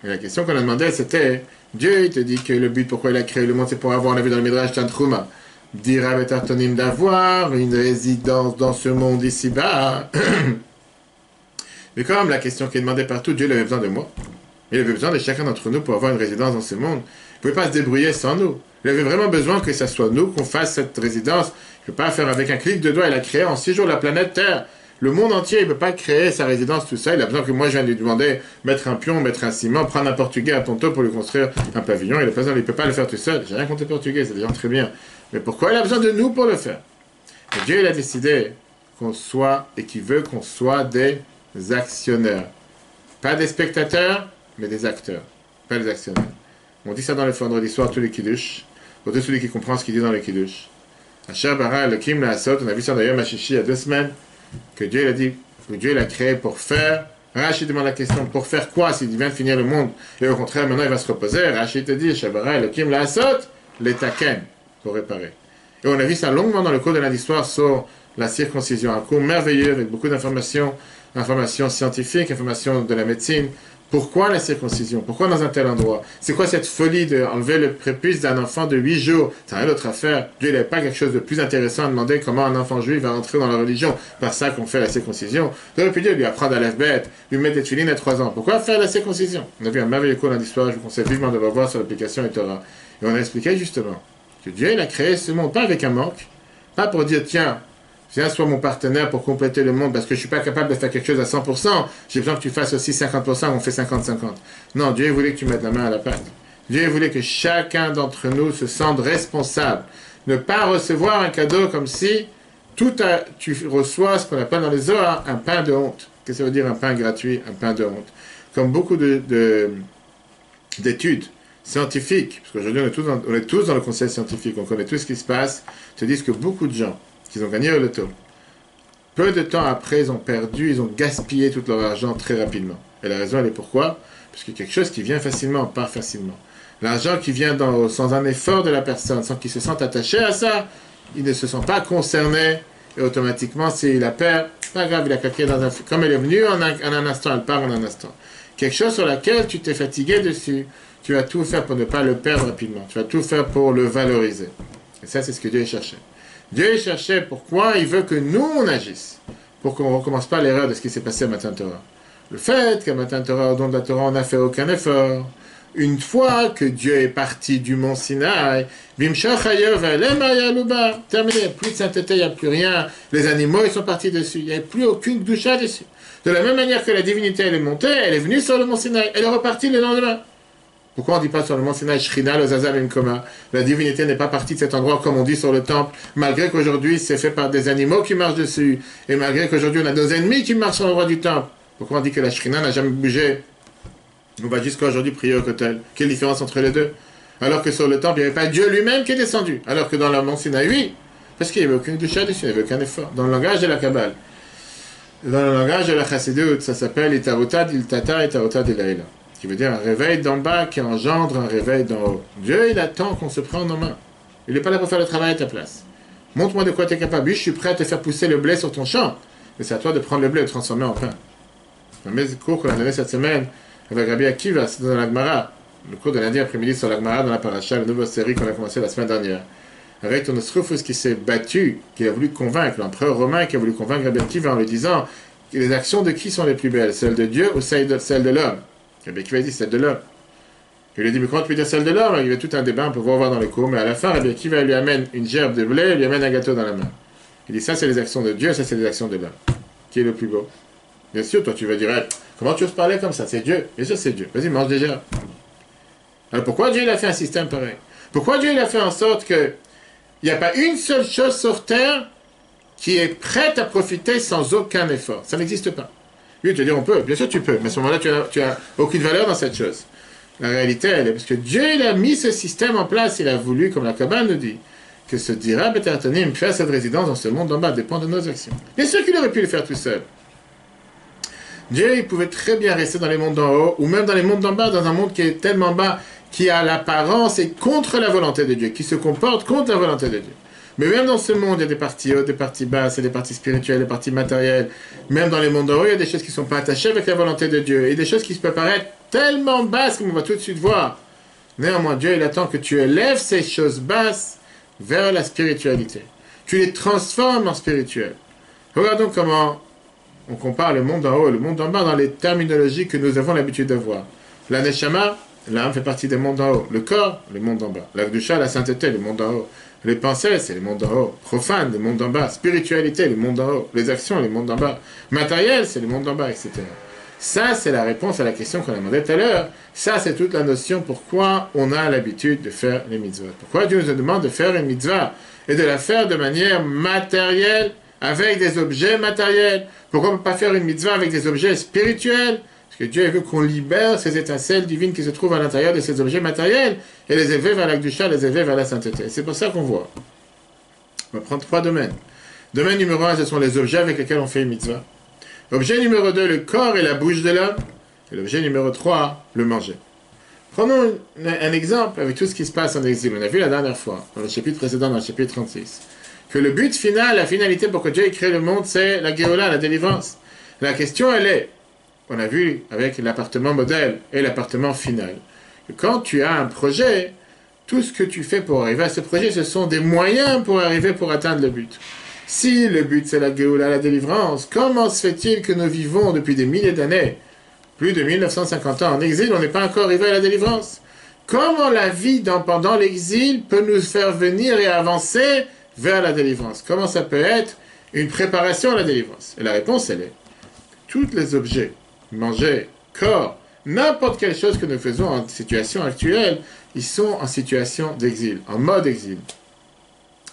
Et la question qu'on a demandé c'était, Dieu il te dit que le but pourquoi il a créé le monde c'est pour avoir, on a vu dans le Midrash Tantruma, dira Betartonim d'avoir une résidence dans ce monde ici-bas. Mais quand même, la question qui est demandée partout, Dieu avait besoin de moi. Il avait besoin de chacun d'entre nous pour avoir une résidence dans ce monde. Il ne pouvait pas se débrouiller sans nous. Il avait vraiment besoin que ce soit nous qu'on fasse cette résidence. Il ne peut pas faire avec un clic de doigt. Il a créé en 6 jours la planète Terre. Le monde entier, il ne peut pas créer sa résidence tout seul. Il a besoin que moi, je vienne lui demander, mettre un pion, mettre un ciment, prendre un Portugais à Ponto pour lui construire un pavillon. Il ne peut pas le faire tout seul. J'ai rien contre les Portugais, c'est déjà très bien. Mais pourquoi il a besoin de nous pour le faire? Et Dieu, il a décidé qu'on soit, et qu'il veut qu'on soit des actionnaires. Pas des spectateurs, mais des acteurs. Pas des actionnaires. On dit ça dans le vendredi soir, tous les kiddush. Pour celui qui comprend ce qu'il dit dans les kiddush. Asher bara Elohim la'asot, on a vu ça d'ailleurs, Machichi, il y a 2 semaines, que Dieu il a dit, que Dieu l'a créé pour faire. Rachid demande la question, pour faire quoi s'il vient de finir le monde? Et au contraire, maintenant il va se reposer. Rachid te dit, Asher bara Elohim la'asot, l'etaken, pour réparer. Et on a vu ça longuement dans le cours de lundi soir sur la circoncision. Un cours merveilleux avec beaucoup d'informations, informations scientifiques, informations de la médecine. Pourquoi la circoncision? Pourquoi dans un tel endroit? C'est quoi cette folie d'enlever le prépuce d'un enfant de 8 jours? C'est rien d'autre à faire. Dieu n'avait pas quelque chose de plus intéressant à demander comment un enfant juif va entrer dans la religion. Par ça qu'on fait la circoncision. Il aurait pu dire lui apprendre à l'alphabet, lui mettre des tefilines à 3 ans. Pourquoi faire la circoncision? On a vu un merveilleux cours lundi soir, je vous conseille vivement de le revoir sur l'application Torah. Et on a expliqué justement que Dieu il a créé ce monde, pas avec un manque, pas pour dire tiens, viens, sois mon partenaire pour compléter le monde parce que je ne suis pas capable de faire quelque chose à 100%. J'ai besoin que tu fasses aussi 50%, on fait 50-50. Non, Dieu voulait que tu mettes la main à la pâte. Dieu voulait que chacun d'entre nous se sente responsable. Ne pas recevoir un cadeau comme si tu reçois ce qu'on appelle dans les Zohar un pain de honte. Qu'est-ce que ça veut dire un pain gratuit, un pain de honte? Comme beaucoup d'études scientifiques, parce qu'aujourd'hui on est tous dans le conseil scientifique, on connaît tout ce qui se passe, te disent que beaucoup de gens qui ont gagné au loto, peu de temps après, ils ont gaspillé tout leur argent très rapidement. Et la raison, elle est pourquoi? Parce que quelque chose qui vient facilement, part facilement. L'argent qui vient sans un effort de la personne, sans qu'il se sente attaché à ça, il ne se sent pas concerné, et automatiquement, s'il la perd, pas grave, il a claqué dans un... Comme elle est venue en un instant, elle part en un instant. Quelque chose sur laquelle tu t'es fatigué dessus, tu vas tout faire pour ne pas le perdre rapidement. Tu vas tout faire pour le valoriser. Et ça, c'est ce que Dieu cherchait. Dieu cherchait pourquoi il veut que nous, on agisse. Pour qu'on ne recommence pas l'erreur de ce qui s'est passé à Matan Torah. Le fait qu'à Matan Torah, au don de la Torah, on n'a fait aucun effort. une fois que Dieu est parti du mont Sinaï, terminé, plus de sainteté, il n'y a plus rien, les animaux ils sont partis dessus, il n'y a plus aucune doucha dessus. De la même manière que la divinité elle est montée, elle est venue sur le mont Sinaï, elle est repartie le lendemain. Pourquoi on ne dit pas sur le mont Sinaï, Shrina, le Zaza, Koma? La divinité n'est pas partie de cet endroit comme on dit sur le temple, malgré qu'aujourd'hui c'est fait par des animaux qui marchent dessus, et malgré qu'aujourd'hui on a nos ennemis qui marchent sur l'endroit du temple. Pourquoi on dit que la Shrina n'a jamais bougé? On va jusqu'à aujourd'hui prier au Kotel. Quelle différence entre les deux? Alors que sur le temple, il n'y avait pas Dieu lui-même qui est descendu. Alors que dans le mont Sinaï, oui. Parce qu'il n'y avait aucune doucha dessus, il n'y avait aucun effort. Dans le langage de la Kabbale, dans le langage de la Chassidut, ça s'appelle Itarotad il-Tata Itarotad il-Laïla. Qui veut dire un réveil d'en bas qui engendre un réveil d'en haut. Dieu, il attend qu'on se prenne en main. Il n'est pas là pour faire le travail à ta place. Montre-moi de quoi tu es capable. Oui, je suis prêt à te faire pousser le blé sur ton champ. Mais c'est à toi de prendre le blé et de le transformer en pain. Le fameux cours qu'on a donné cette semaine avec Rabbi Akiva, c'est dans la Gemara. Le cours de lundi après-midi sur la Gemara dans la Paracha, la nouvelle série qu'on a commencé la semaine dernière. Avec ton Osrufus qui s'est battu, qui a voulu convaincre, l'empereur romain qui a voulu convaincre Rabbi Akiva en lui disant que les actions de qui sont les plus belles, celles de Dieu ou celles de l'homme? Rabbi Akiva dit celles de l'homme. Il lui dit mais comment tu peux dire celle de l'homme? Il y a tout un débat, on peut voir dans les cours, mais à la fin Rabbi Akiva lui amène une gerbe de blé, il lui amène un gâteau dans la main. Il dit ça c'est les actions de Dieu, ça c'est les actions de l'homme. Qui est le plus beau? Bien sûr, toi tu vas dire comment tu oses parler comme ça? C'est Dieu. Bien sûr, c'est Dieu. Vas-y, mange déjà. Alors pourquoi Dieu il a fait un système pareil? Pourquoi Dieu il a fait en sorte qu'il n'y a pas une seule chose sur terre qui est prête à profiter sans aucun effort? Ça n'existe pas. Oui, tu vas dire on peut. Bien sûr, tu peux. Mais à ce moment-là, tu as aucune valeur dans cette chose. La réalité, elle est parce que Dieu il a mis ce système en place. Il a voulu, comme la Kabbale nous dit, que ce dira Betartanim faire cette résidence dans ce monde d'en bas dépend de nos actions. Bien sûr qu'il aurait pu le faire tout seul. Dieu, il pouvait très bien rester dans les mondes d'en haut, ou même dans les mondes d'en bas, dans un monde qui est tellement bas, qui a l'apparence et contre la volonté de Dieu, qui se comporte contre la volonté de Dieu. Mais même dans ce monde, il y a des parties hautes, des parties basses, il y a des parties spirituelles, des parties matérielles. Même dans les mondes d'en haut, il y a des choses qui ne sont pas attachées avec la volonté de Dieu, et des choses qui peuvent paraître tellement basses qu'on va tout de suite voir. Néanmoins, Dieu, il attend que tu élèves ces choses basses vers la spiritualité. Tu les transformes en spirituel. Regardons comment on compare le monde d'en haut et le monde d'en bas dans les terminologies que nous avons l'habitude de voir. La neshama, l'âme fait partie des mondes d'en haut. Le corps, le monde d'en bas. La kedusha, la sainteté, le monde d'en haut. Les pensées, c'est les mondes d'en haut. Profane, les mondes d'en bas. Spiritualité, les mondes d'en haut. Les actions, les mondes d'en bas. Matériel, c'est les mondes d'en bas, etc. Ça, c'est la réponse à la question qu'on a demandé tout à l'heure. Ça, c'est toute la notion pourquoi on a l'habitude de faire les mitzvahs. Pourquoi Dieu nous demande de faire une mitzvah et de la faire de manière matérielle, avec des objets matériels. Pourquoi on ne peut pas faire une mitzvah avec des objets spirituels? Parce que Dieu veut qu'on libère ces étincelles divines qui se trouvent à l'intérieur de ces objets matériels et les élever vers la kedusha, les élever vers la sainteté. C'est pour ça qu'on voit. On va prendre 3 domaines. Domaine numéro 1, ce sont les objets avec lesquels on fait une mitzvah. Objet numéro 2, le corps et la bouche de l'homme. Et l'objet numéro 3, le manger. Prenons un exemple avec tout ce qui se passe en exil. On a vu la dernière fois, dans le chapitre précédent, dans le chapitre 36, que le but final, la finalité pour que Dieu ait créé le monde, c'est la Géoula, la délivrance. La question, elle est, on a vu avec l'appartement modèle et l'appartement final, que quand tu as un projet, tout ce que tu fais pour arriver à ce projet, ce sont des moyens pour arriver pour atteindre le but. Si le but c'est la Géoula, la délivrance, comment se fait-il que nous vivons depuis des milliers d'années, plus de 1950 ans en exil, on n'est pas encore arrivé à la délivrance? Comment la vie pendant l'exil peut nous faire venir et avancer vers la délivrance? Comment ça peut être une préparation à la délivrance? Et la réponse, elle est, tous les objets, manger, corps, n'importe quelle chose que nous faisons en situation actuelle, ils sont en situation d'exil, en mode exil.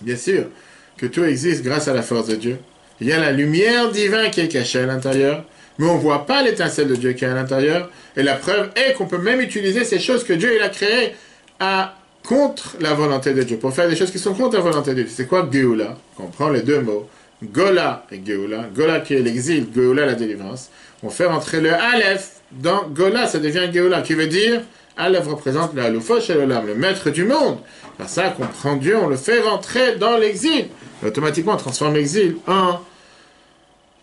Bien sûr que tout existe grâce à la force de Dieu. Il y a la lumière divine qui est cachée à l'intérieur, mais on ne voit pas l'étincelle de Dieu qui est à l'intérieur. Et la preuve est qu'on peut même utiliser ces choses que Dieu il a créées contre la volonté de Dieu, pour faire des choses qui sont contre la volonté de Dieu. C'est quoi Géoula? On prend les deux mots, Gola et Géoula. Gola qui est l'exil, Géoula la délivrance. On fait rentrer le Aleph dans Gola, ça devient Géoula, qui veut dire Aleph représente le Haloufo chez l'Olam, le maître du monde. Par ça qu'on prend Dieu, on le fait rentrer dans l'exil. Et automatiquement, on transforme l'exil en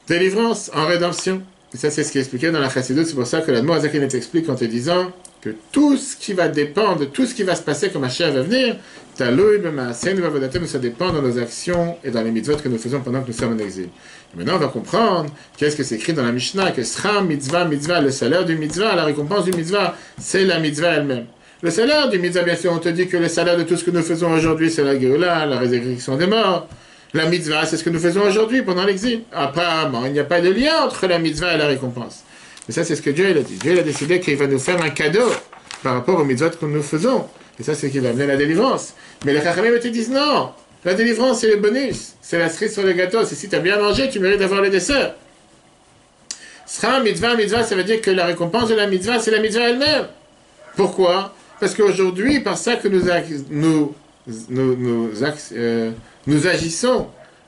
délivrance, en rédemption. Et ça, c'est ce qui est expliqué dans la Chassidut. C'est pour ça que la Moazakinet explique en te disant que tout ce qui va dépendre, tout ce qui va se passer comme Mashiach va venir, ça dépend de nos actions et dans les mitzvot que nous faisons pendant que nous sommes en exil. Et maintenant, on va comprendre qu'est-ce que c'est écrit dans la Mishnah, que Sram, mitzvah, mitzvah, le salaire du mitzvah, la récompense du mitzvah, c'est la mitzvah elle-même. Le salaire du mitzvah, bien sûr, on te dit que le salaire de tout ce que nous faisons aujourd'hui, c'est la Géoula, la résurrection des morts. La mitzvah, c'est ce que nous faisons aujourd'hui pendant l'exil. Apparemment, il n'y a pas de lien entre la mitzvah et la récompense. Mais ça, c'est ce que Dieu il a dit. Dieu il a décidé qu'il va nous faire un cadeau par rapport aux mitzvot que nous faisons. Et ça, c'est qu'il va amener la délivrance. Mais les Chachamim te disent non. La délivrance, c'est le bonus. C'est la cerise sur le gâteau. C'est si tu as bien mangé, tu mérites d'avoir le dessert. Sera mitzvah, mitzvah, ça veut dire que la récompense de la mitzvah, c'est la mitzvah elle-même. Pourquoi? Parce qu'aujourd'hui, par ça que nous agissons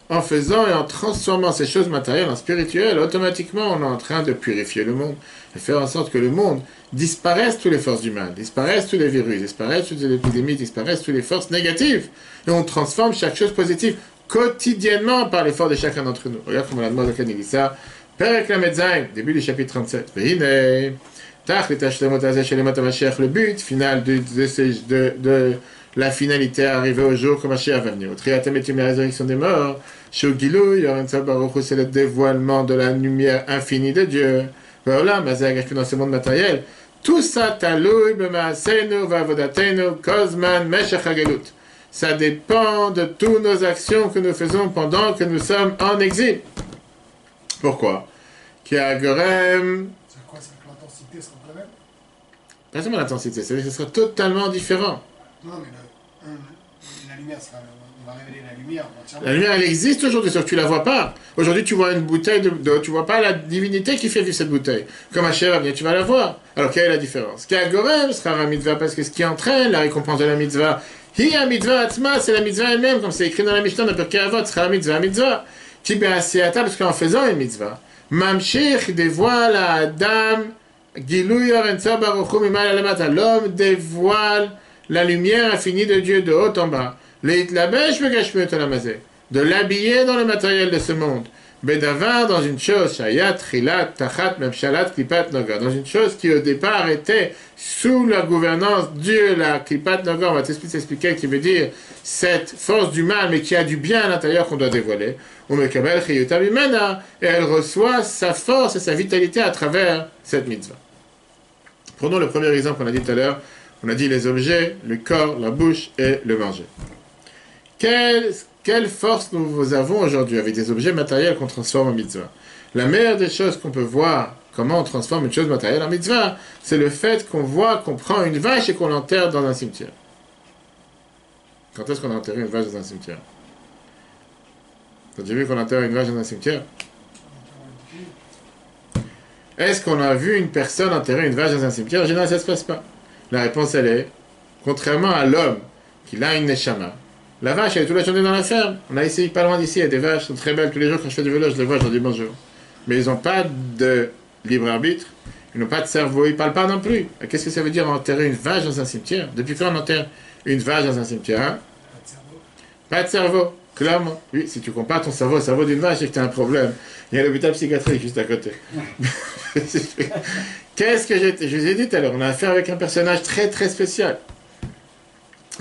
en faisant et en transformant ces choses matérielles en spirituelles, automatiquement, on est en train de purifier le monde et faire en sorte que le monde disparaisse toutes les forces du mal, disparaissent tous les virus, disparaissent toutes les épidémies, disparaissent toutes les forces négatives. Et on transforme chaque chose positive quotidiennement par l'effort de chacun d'entre nous. Regarde comment la demande de dit ça. Perek Lamed Zayin, début du chapitre 37. Le but final de la finalité arrivée au jour que Mashiach va venir. Au Triatametim, la résurrection des morts. Shogilou, Yorenza Baruch, c'est le dévoilement de la lumière infinie de Dieu. Voilà, Mazag, dans ce monde matériel. Tout ça, Taloui, Bemaasenu, Vavodatenu, Kozman, Meshach Hagelut. Ça dépend de toutes nos actions que nous faisons pendant que nous sommes en exil. Pourquoi? Qui a Gorem. C'est quoi? C'est que l'intensité sera pas la même? Pas seulement l'intensité, c'est-à-dire que ce sera totalement différent. Non, mais la lumière, on va révéler la lumière entièrement. La lumière, elle existe aujourd'hui, sauf que tu la vois pas. Aujourd'hui, tu vois une bouteille tu vois pas la divinité qui fait vivre cette bouteille. Comme Hachem va venir, tu vas la voir. Alors, quelle est la différence? Gorem sera la mitzvah, parce que ce qui entraîne la récompense de la mitzvah, Hiya mitzvah atma, c'est la mitzvah elle-même, comme c'est écrit dans la Mishnah, dans Pirkei Avot, sera la mitzvah. Tibeasiata, parce qu'en faisant une mitzvah, Mamshich dévoile à Adam, Gilui Arenza Baruch Hu Mimal Alamata, l'homme dévoile la lumière infinie de Dieu de haut en bas. Leitlabesh Begashmut Alamazé, de l'habiller dans le matériel de ce monde. Bedavar, dans une chose, Shayat, Chilat, Tachat, Memshalat, Klipat, Noga, dans une chose qui au départ était sous la gouvernance de Dieu, la Klipat, Noga, on va t'expliquer qui veut dire cette force du mal, mais qui a du bien à l'intérieur qu'on doit dévoiler. Et elle reçoit sa force et sa vitalité à travers cette mitzvah. Prenons le premier exemple qu'on a dit tout à l'heure. On a dit les objets, le corps, la bouche et le manger. Quelle force nous avons aujourd'hui avec des objets matériels qu'on transforme en mitzvah? La meilleure des choses qu'on peut voir, comment on transforme une chose matérielle en mitzvah, c'est le fait qu'on voit qu'on prend une vache et qu'on l'enterre dans un cimetière. Quand est-ce qu'on a enterré une vache dans un cimetière? T'as déjà vu qu'on enterre une vache dans un cimetière? Est-ce qu'on a vu une personne enterrer une vache dans un cimetière? En général, ça ne se passe pas. La réponse, elle est, contrairement à l'homme qui a une neshama, la vache, elle est toute la journée dans la ferme. On a essayé pas loin d'ici, il y a des vaches, sont très belles. Tous les jours, quand je fais du vélo, je les vois, je leur dis bonjour. Mais ils n'ont pas de libre arbitre, ils n'ont pas de cerveau, ils ne parlent pas non plus. Qu'est-ce que ça veut dire enterrer une vache dans un cimetière? Depuis quand on enterre une vache dans un cimetière, hein? Pas de cerveau, clairement. Oui, si tu compares ton cerveau au cerveau d'une vache, c'est que tu as un problème. Il y a l'hôpital psychiatrique juste à côté. Qu'est-ce que je vous ai dit tout à l'heure, on a affaire avec un personnage très très spécial.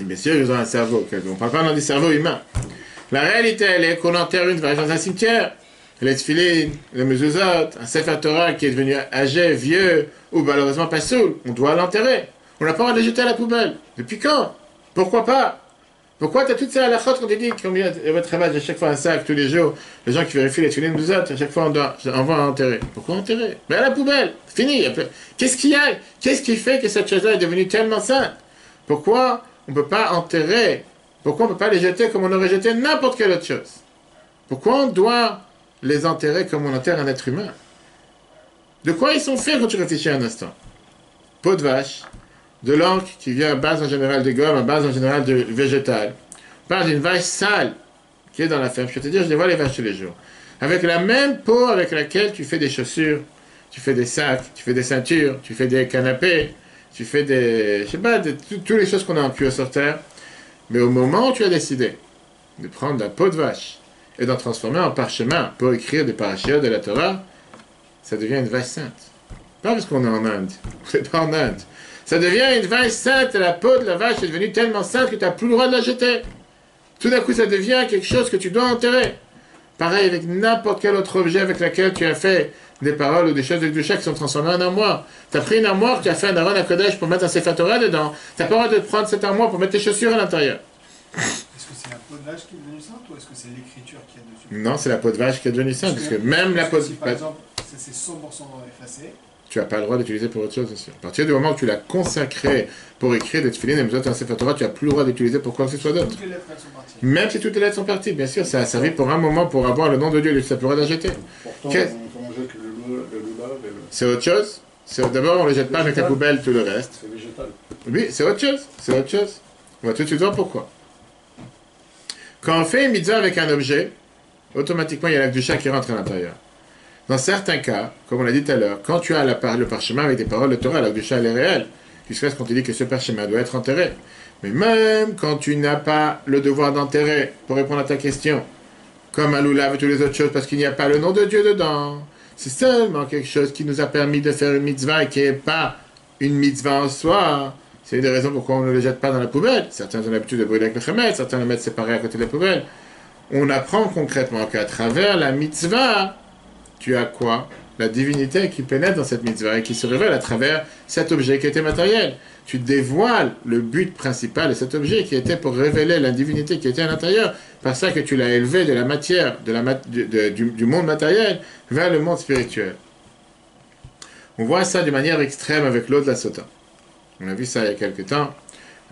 Et bien sûr, ils ont un cerveau. On ne parle pas dans des cerveaux humains. La réalité, elle est qu'on enterre une vache dans un cimetière. Les tefilines, les mezuzot, un sefer Torah qui est devenu âgé, vieux, ou malheureusement pas saoul, on doit l'enterrer. On n'a pas le droit de le jeter à la poubelle. Depuis quand? Pourquoi pas? Pourquoi tu as toutes ces halakhot qu'on te dit combien il y a votre travail à chaque fois un sac tous les jours, les gens qui vérifient les tefilines mezuzot, à chaque fois on va enterrer. Pourquoi enterrer? Mais à la poubelle, fini. Qu'est-ce qu'il y a? Qu'est-ce qui fait que cette chose-là est devenue tellement sainte? Pourquoi on ne peut pas enterrer? Pourquoi on ne peut pas les jeter comme on aurait jeté n'importe quelle autre chose? Pourquoi on doit les enterrer comme on enterre un être humain? De quoi ils sont faits quand tu réfléchis un instant? Peau de vache, de l'encre qui vient à base en général de gomme, à base en général de végétal. On parle d'une vache sale qui est dans la ferme. Je peux te dire, je les vois les vaches tous les jours. Avec la même peau avec laquelle tu fais des chaussures, tu fais des sacs, tu fais des ceintures, tu fais des canapés, tu fais des, je sais pas, toutes les choses qu'on a en cuir sur terre. Mais au moment où tu as décidé de prendre la peau de vache et d'en transformer en parchemin pour écrire des parachiotes de la Torah, ça devient une vache sainte. Pas parce qu'on est en Inde. On n'est pas en Inde. Ça devient une vache sainte, la peau de la vache est devenue tellement sainte que tu n'as plus le droit de la jeter. Tout d'un coup, ça devient quelque chose que tu dois enterrer. Pareil avec n'importe quel autre objet avec lequel tu as fait des paroles ou des choses de Kedusha qui sont transformées en armoire. Tu as pris une armoire, tu as fait un Aron à Kodesh pour mettre un Sefer Torah dedans. Tu n'as pas le droit de prendre cette armoire pour mettre tes chaussures à l'intérieur. Est-ce que c'est la peau de vache qui est devenue sainte ou est-ce que c'est l'écriture qui est dessus? Non, c'est la peau de vache qui est devenue sainte. Parce que même la peau de Si par exemple, c'est 100% effacé, tu n'as pas le droit d'utiliser pour autre chose aussi. À partir du moment où tu l'as consacré pour écrire des tefilines et des un Sefer Torah, tu n'as plus le droit d'utiliser pour quoi que ce soit d'autre. toutes les lettres elles sont parties. Même si toutes les lettres sont parties, bien sûr, ça a servi pour un moment pour avoir le nom de Dieu et ça pourrait la jeter. Pourtant, Qu'est-ce- on jette le lulav et le... C'est autre chose. D'abord, on ne le jette pas avec la poubelle, tout le reste. C'est végétal. Oui, c'est autre chose. C'est autre chose. On va tout de suite voir pourquoi. Quand on fait une mitzvah avec un objet, automatiquement, il y a la Kedusha qui rentre à l'intérieur. Dans certains cas, comme on l'a dit tout à l'heure, quand tu as le parchemin avec des paroles de Torah, la Kedusha elle est réelle, jusqu'à ce qu'on te dit que ce parchemin doit être enterré. Mais même quand tu n'as pas le devoir d'enterrer, pour répondre à ta question, comme un loulav et toutes les autres choses, parce qu'il n'y a pas le nom de Dieu dedans, c'est seulement quelque chose qui nous a permis de faire une mitzvah et qui n'est pas une mitzvah en soi. C'est une des raisons pourquoi on ne le jette pas dans la poubelle. Certains ont l'habitude de brûler avec le chemet, certains le mettent séparé à côté de la poubelle. On apprend concrètement qu'à travers la mitzvah, tu as quoi? La divinité qui pénètre dans cette mitzvah et qui se révèle à travers cet objet qui était matériel. Tu dévoiles le but principal de cet objet qui était pour révéler la divinité qui était à l'intérieur, par ça que tu l'as élevé de la matière, du monde matériel, vers le monde spirituel. On voit ça de manière extrême avec l'eau de la sota. On a vu ça il y a quelques temps.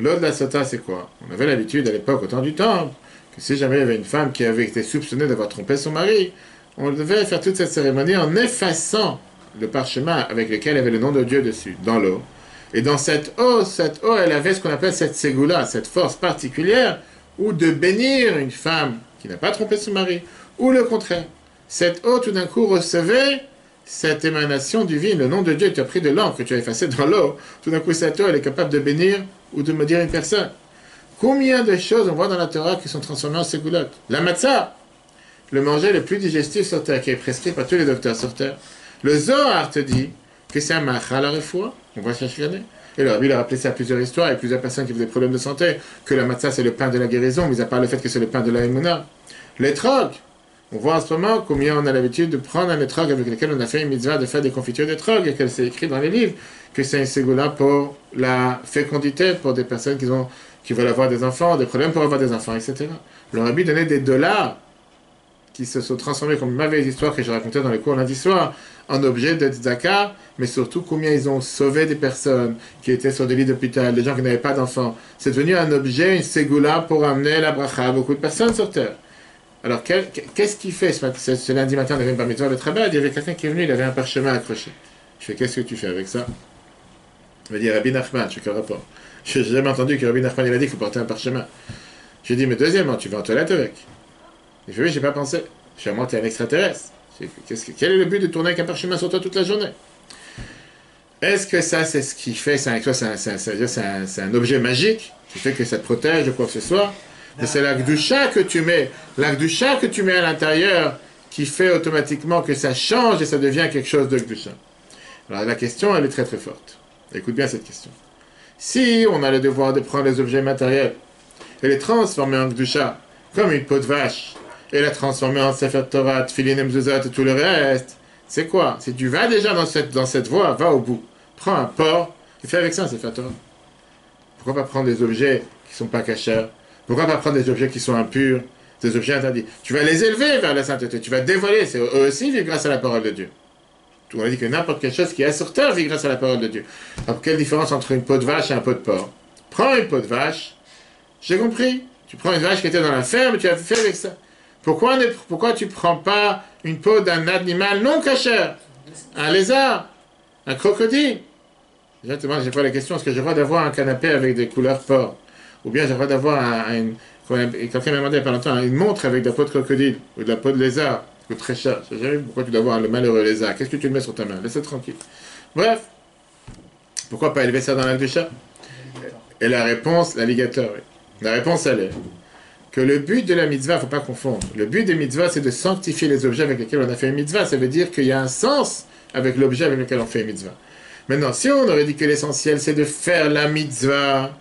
L'eau de la sota, c'est quoi? On avait l'habitude à l'époque, au temps du temple, que si jamais il y avait une femme qui avait été soupçonnée d'avoir trompé son mari, on devait faire toute cette cérémonie en effaçant le parchemin avec lequel il y avait le nom de Dieu dessus, dans l'eau. Et dans cette eau, elle avait ce qu'on appelle cette ségoula, cette force particulière, ou de bénir une femme qui n'a pas trompé son mari, ou le contraire. Cette eau, tout d'un coup, recevait cette émanation divine, le nom de Dieu, tu as pris de l'encre que tu as effacé dans l'eau, tout d'un coup, cette eau, elle est capable de bénir ou de maudire une personne. Combien de choses on voit dans la Torah qui sont transformées en ségoulottes? La matzah, le manger le plus digestif sur terre, qui est prescrit par tous les docteurs sur terre. Le Zohar te dit que c'est un machal à refoua, on va chercher l'année. Et alors, lui, il a rappelé ça à plusieurs histoires, et plusieurs personnes qui avaient des problèmes de santé, que la matzah, c'est le pain de la guérison, mis à part le fait que c'est le pain de la émouna. L'étrog, on voit en ce moment combien on a l'habitude de prendre un étrog avec lequel on a fait une mitzvah de faire des confitures d'étrog, et que c'est écrit dans les livres que c'est un ségoula pour la fécondité, pour des personnes qui veulent avoir des enfants, des problèmes pour avoir des enfants, etc. Le rabbi donnait des dollars qui se sont transformés comme une merveilleuse histoire que je racontais dans les cours lundi soir, en objet de tzedaka, mais surtout combien ils ont sauvé des personnes qui étaient sur des lits d'hôpital, des gens qui n'avaient pas d'enfants. C'est devenu un objet, une ségoula pour amener la bracha à beaucoup de personnes sur terre. Alors, qu'est-ce qu'il fait ce lundi matin, on avait une bar mitzvah de travail, il y avait quelqu'un qui est venu, il avait un parchemin accroché. Je fais, qu'est-ce que tu fais avec ça? Il m'a dit, Rabbi Nachman, je fais quel rapport? Je n'ai jamais entendu que Rabbi Nachman, il a dit qu'il faut porter un parchemin. J'ai dit, mais deuxièmement, tu vas en toilette avec? Il fait, oui, j'ai pas pensé. Je fais, moi, t'es un extraterrestre. Quel est le but de tourner avec un parchemin sur toi toute la journée? Est-ce que ça, c'est ce qui fait, c'est un objet magique qui fait que ça te protège de quoi que ce soit? Mais c'est l'akdusha que tu mets, l'akdusha que tu mets à l'intérieur qui fait automatiquement que ça change et ça devient quelque chose de kdusha. Alors la question, elle est très très forte. Écoute bien cette question. Si on a le devoir de prendre les objets matériels et les transformer en kdusha, comme une peau de vache, et la transformer en Sefer Torah, Tfilin, Mzuzot et tout le reste, c'est quoi? Si tu vas déjà dans cette voie, va au bout. Prends un porc et fais avec ça un Sefer Torah. Pourquoi pas prendre des objets qui ne sont pas cachers? Pourquoi pas prendre des objets qui sont impurs, des objets interdits? Tu vas les élever vers la sainteté, tu vas dévoiler, eux aussi vivent grâce à la parole de Dieu. On a dit que n'importe quelle chose qui est sur terre vit grâce à la parole de Dieu. Alors quelle différence entre une peau de vache et un pot de porc? Prends une peau de vache, j'ai compris. Tu prends une vache qui était dans la ferme, tu as fait avec ça. Pourquoi tu ne prends pas une peau d'un animal non cachère? Un lézard? Un crocodile? Exactement, j'ai pas la question, est-ce que j'ai le droit d'avoir un canapé avec des couleurs porc? Ou bien j'ai le droit d'avoir quelqu'un m'a demandé il n'y a pas longtemps, une montre avec de la peau de crocodile ou de la peau de lézard, qui coûte très cher. Je sais jamais pourquoi tu dois avoir le malheureux lézard. Qu'est-ce que tu le mets sur ta main? Laisse-le tranquille. Bref, pourquoi pas élever ça dans l'acte du chat? Et la réponse, l'alligator, oui. La réponse, elle est que le but de la mitzvah, il ne faut pas confondre. Le but des mitzvahs, c'est de sanctifier les objets avec lesquels on a fait une mitzvah. Ça veut dire qu'il y a un sens avec l'objet avec lequel on fait une mitzvah. Maintenant, si on aurait dit que l'essentiel, c'est de faire la mitzvah,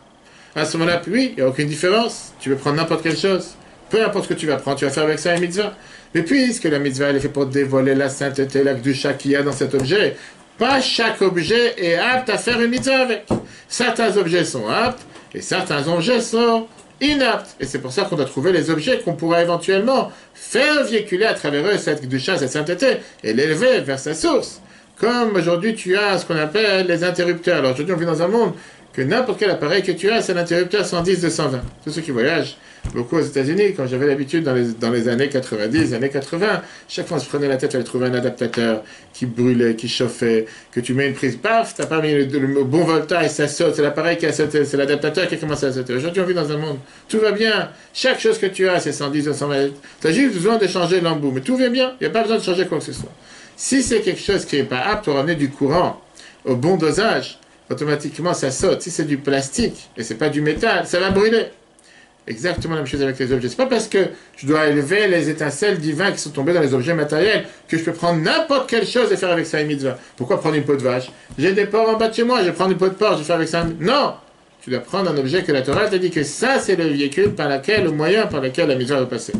à ce moment-là, oui, il n'y a aucune différence. Tu peux prendre n'importe quelle chose. Peu importe ce que tu vas prendre, tu vas faire avec ça une mitzvah. Mais puisque la mitzvah, elle est faite pour dévoiler la sainteté, la kedusha qu'il y a dans cet objet, pas chaque objet est apte à faire une mitzvah avec. Certains objets sont aptes et certains objets sont inaptes. Et c'est pour ça qu'on doit trouver les objets qu'on pourra éventuellement faire véhiculer à travers eux cette kedusha, cette sainteté, et l'élever vers sa source. Comme aujourd'hui, tu as ce qu'on appelle les interrupteurs. Alors aujourd'hui, on vit dans un monde que n'importe quel appareil que tu as, c'est l'interrupteur 110-220. Tous ceux qui voyagent beaucoup aux États-Unis, quand j'avais l'habitude dans les années 90, années 80, chaque fois on se prenait la tête, il fallait trouver un adaptateur qui brûlait, qui chauffait, que tu mets une prise, paf, t'as pas mis le bon voltage, ça saute, c'est l'appareil qui a sauté, c'est l'adaptateur qui a commencé à sauter. Aujourd'hui, on vit dans un monde, tout va bien, chaque chose que tu as, c'est 110-220. Tu as juste besoin de changer l'embout, mais tout va bien, il n'y a pas besoin de changer quoi que ce soit. Si c'est quelque chose qui n'est pas apte pour ramener du courant au bon dosage, automatiquement ça saute. Si c'est du plastique et c'est pas du métal, ça va brûler. Exactement la même chose avec les objets. C'est pas parce que je dois élever les étincelles divines qui sont tombées dans les objets matériels que je peux prendre n'importe quelle chose et faire avec ça une mitzvah. Pourquoi prendre une peau de vache? J'ai des porcs en bas de chez moi, je vais prendre une peau de porc, je vais faire avec ça Non! Tu dois prendre un objet que la Torah t'a dit que ça c'est le véhicule par lequel, le moyen par lequel la mitzvah va passer.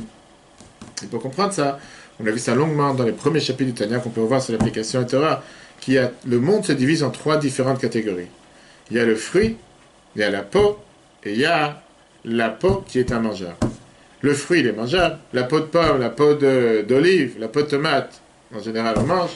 Et pour comprendre ça, on a vu ça longuement dans les premiers chapitres du Tanya qu'on peut voir sur l'application Torah, le monde se divise en 3 différentes catégories. Il y a le fruit, il y a la peau, et il y a la peau qui est un mangeable. Le fruit, il est mangeable. La peau de pomme, la peau d'olive, la peau de tomate, en général, on mange.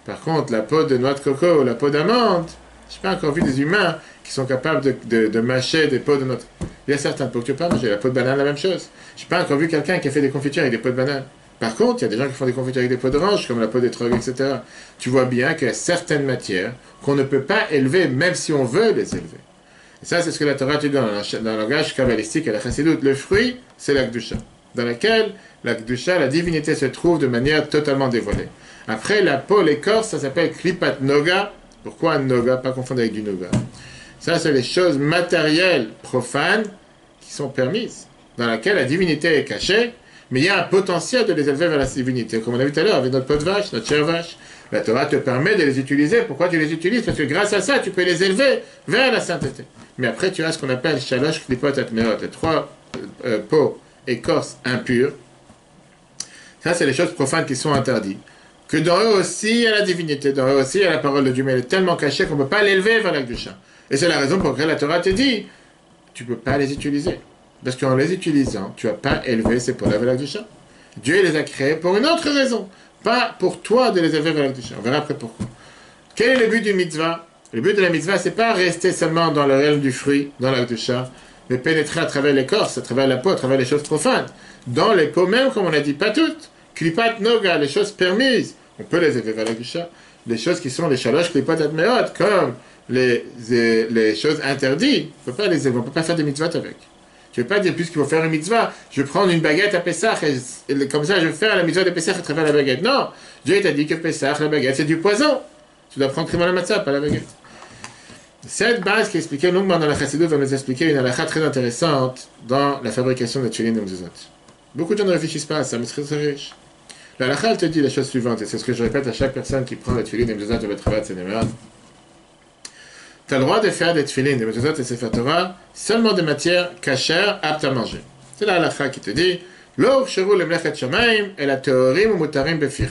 Par contre, la peau de noix de coco, la peau d'amande, je n'ai pas encore vu des humains qui sont capables de mâcher des peaux de notre... Il y a certaines peaux que tu peux pas manger. La peau de banane, la même chose. Je n'ai pas encore vu quelqu'un qui a fait des confitures avec des peaux de banane. Par contre, il y a des gens qui font des confitures avec des peaux d'orange, comme la peau d'étrog, etc. Tu vois bien qu'il y a certaines matières qu'on ne peut pas élever, même si on veut les élever. Et ça, c'est ce que la Torah te dit dans le langage kabbalistique et la chassidoute. Le fruit, c'est la kedusha, dans laquelle la kedusha, la divinité, se trouve de manière totalement dévoilée. Après, la peau, l'écorce, ça s'appelle klipat noga. Pourquoi noga? Pas confondre avec du noga. Ça, c'est les choses matérielles, profanes, qui sont permises, dans laquelle la divinité est cachée, mais il y a un potentiel de les élever vers la divinité. Comme on a vu tout à l'heure avec notre peau de vache, notre chère vache, la Torah te permet de les utiliser. Pourquoi tu les utilises? Parce que grâce à ça, tu peux les élever vers la sainteté. Mais après, tu as ce qu'on appelle shalosh klipot atmeot, les 3 peaux, écorces impures. Ça, c'est les choses profanes qui sont interdites. Que dans eux aussi, il y a la divinité, dans eux aussi, il y a la parole de Dieu, mais elle est tellement cachée qu'on ne peut pas l'élever vers la kedusha. Et c'est la raison pour laquelle la Torah te dit, tu ne peux pas les utiliser. Parce qu'en les utilisant, tu n'as pas élevé ces peaux-là vers la kedusha. Dieu les a créés pour une autre raison. Pas pour toi de les élever vers la kedusha. On verra après pourquoi. Quel est le but du mitzvah? Le but de la mitzvah, c'est pas rester seulement dans le réel du fruit, dans la kedusha, mais pénétrer à travers l'écorce, à travers la peau, à travers les choses profanes. Dans les peaux même, comme on a dit, pas toutes. Klipat noga, les choses permises, on peut les élever vers la kedusha. Les choses qui sont les shalosh klipat atmeot, comme les choses interdites, on ne peut pas les élever, on ne peut pas faire des mitzvahs avec. Tu ne veux pas dire, puisqu'il faut faire une mitzvah, je vais prendre une baguette à Pessah, et comme ça je vais faire la mitzvah de Pessah à travers la baguette. Non, Dieu t'a dit que Pessah, la baguette, c'est du poison. Tu dois prendre la matzah, pas la baguette. Cette base qui est expliquée longuement dans la Chassidut va nous expliquer une halakha très intéressante dans la fabrication de tefillin et mezuzot. Beaucoup de gens ne réfléchissent pas à ça, mais c'est très riche. La halakha, elle te dit la chose suivante, et c'est ce que je répète à chaque personne qui prend le tefillin et mezuzot de Betravat Sénémérat. Tu as le droit de faire des tefillin, des mezuzot et sefer Torah seulement des matières cachères aptes à manger. C'est la halakha qui te dit Lo ksheru lemlechet shamayim et la teorim ou mutarim beficha.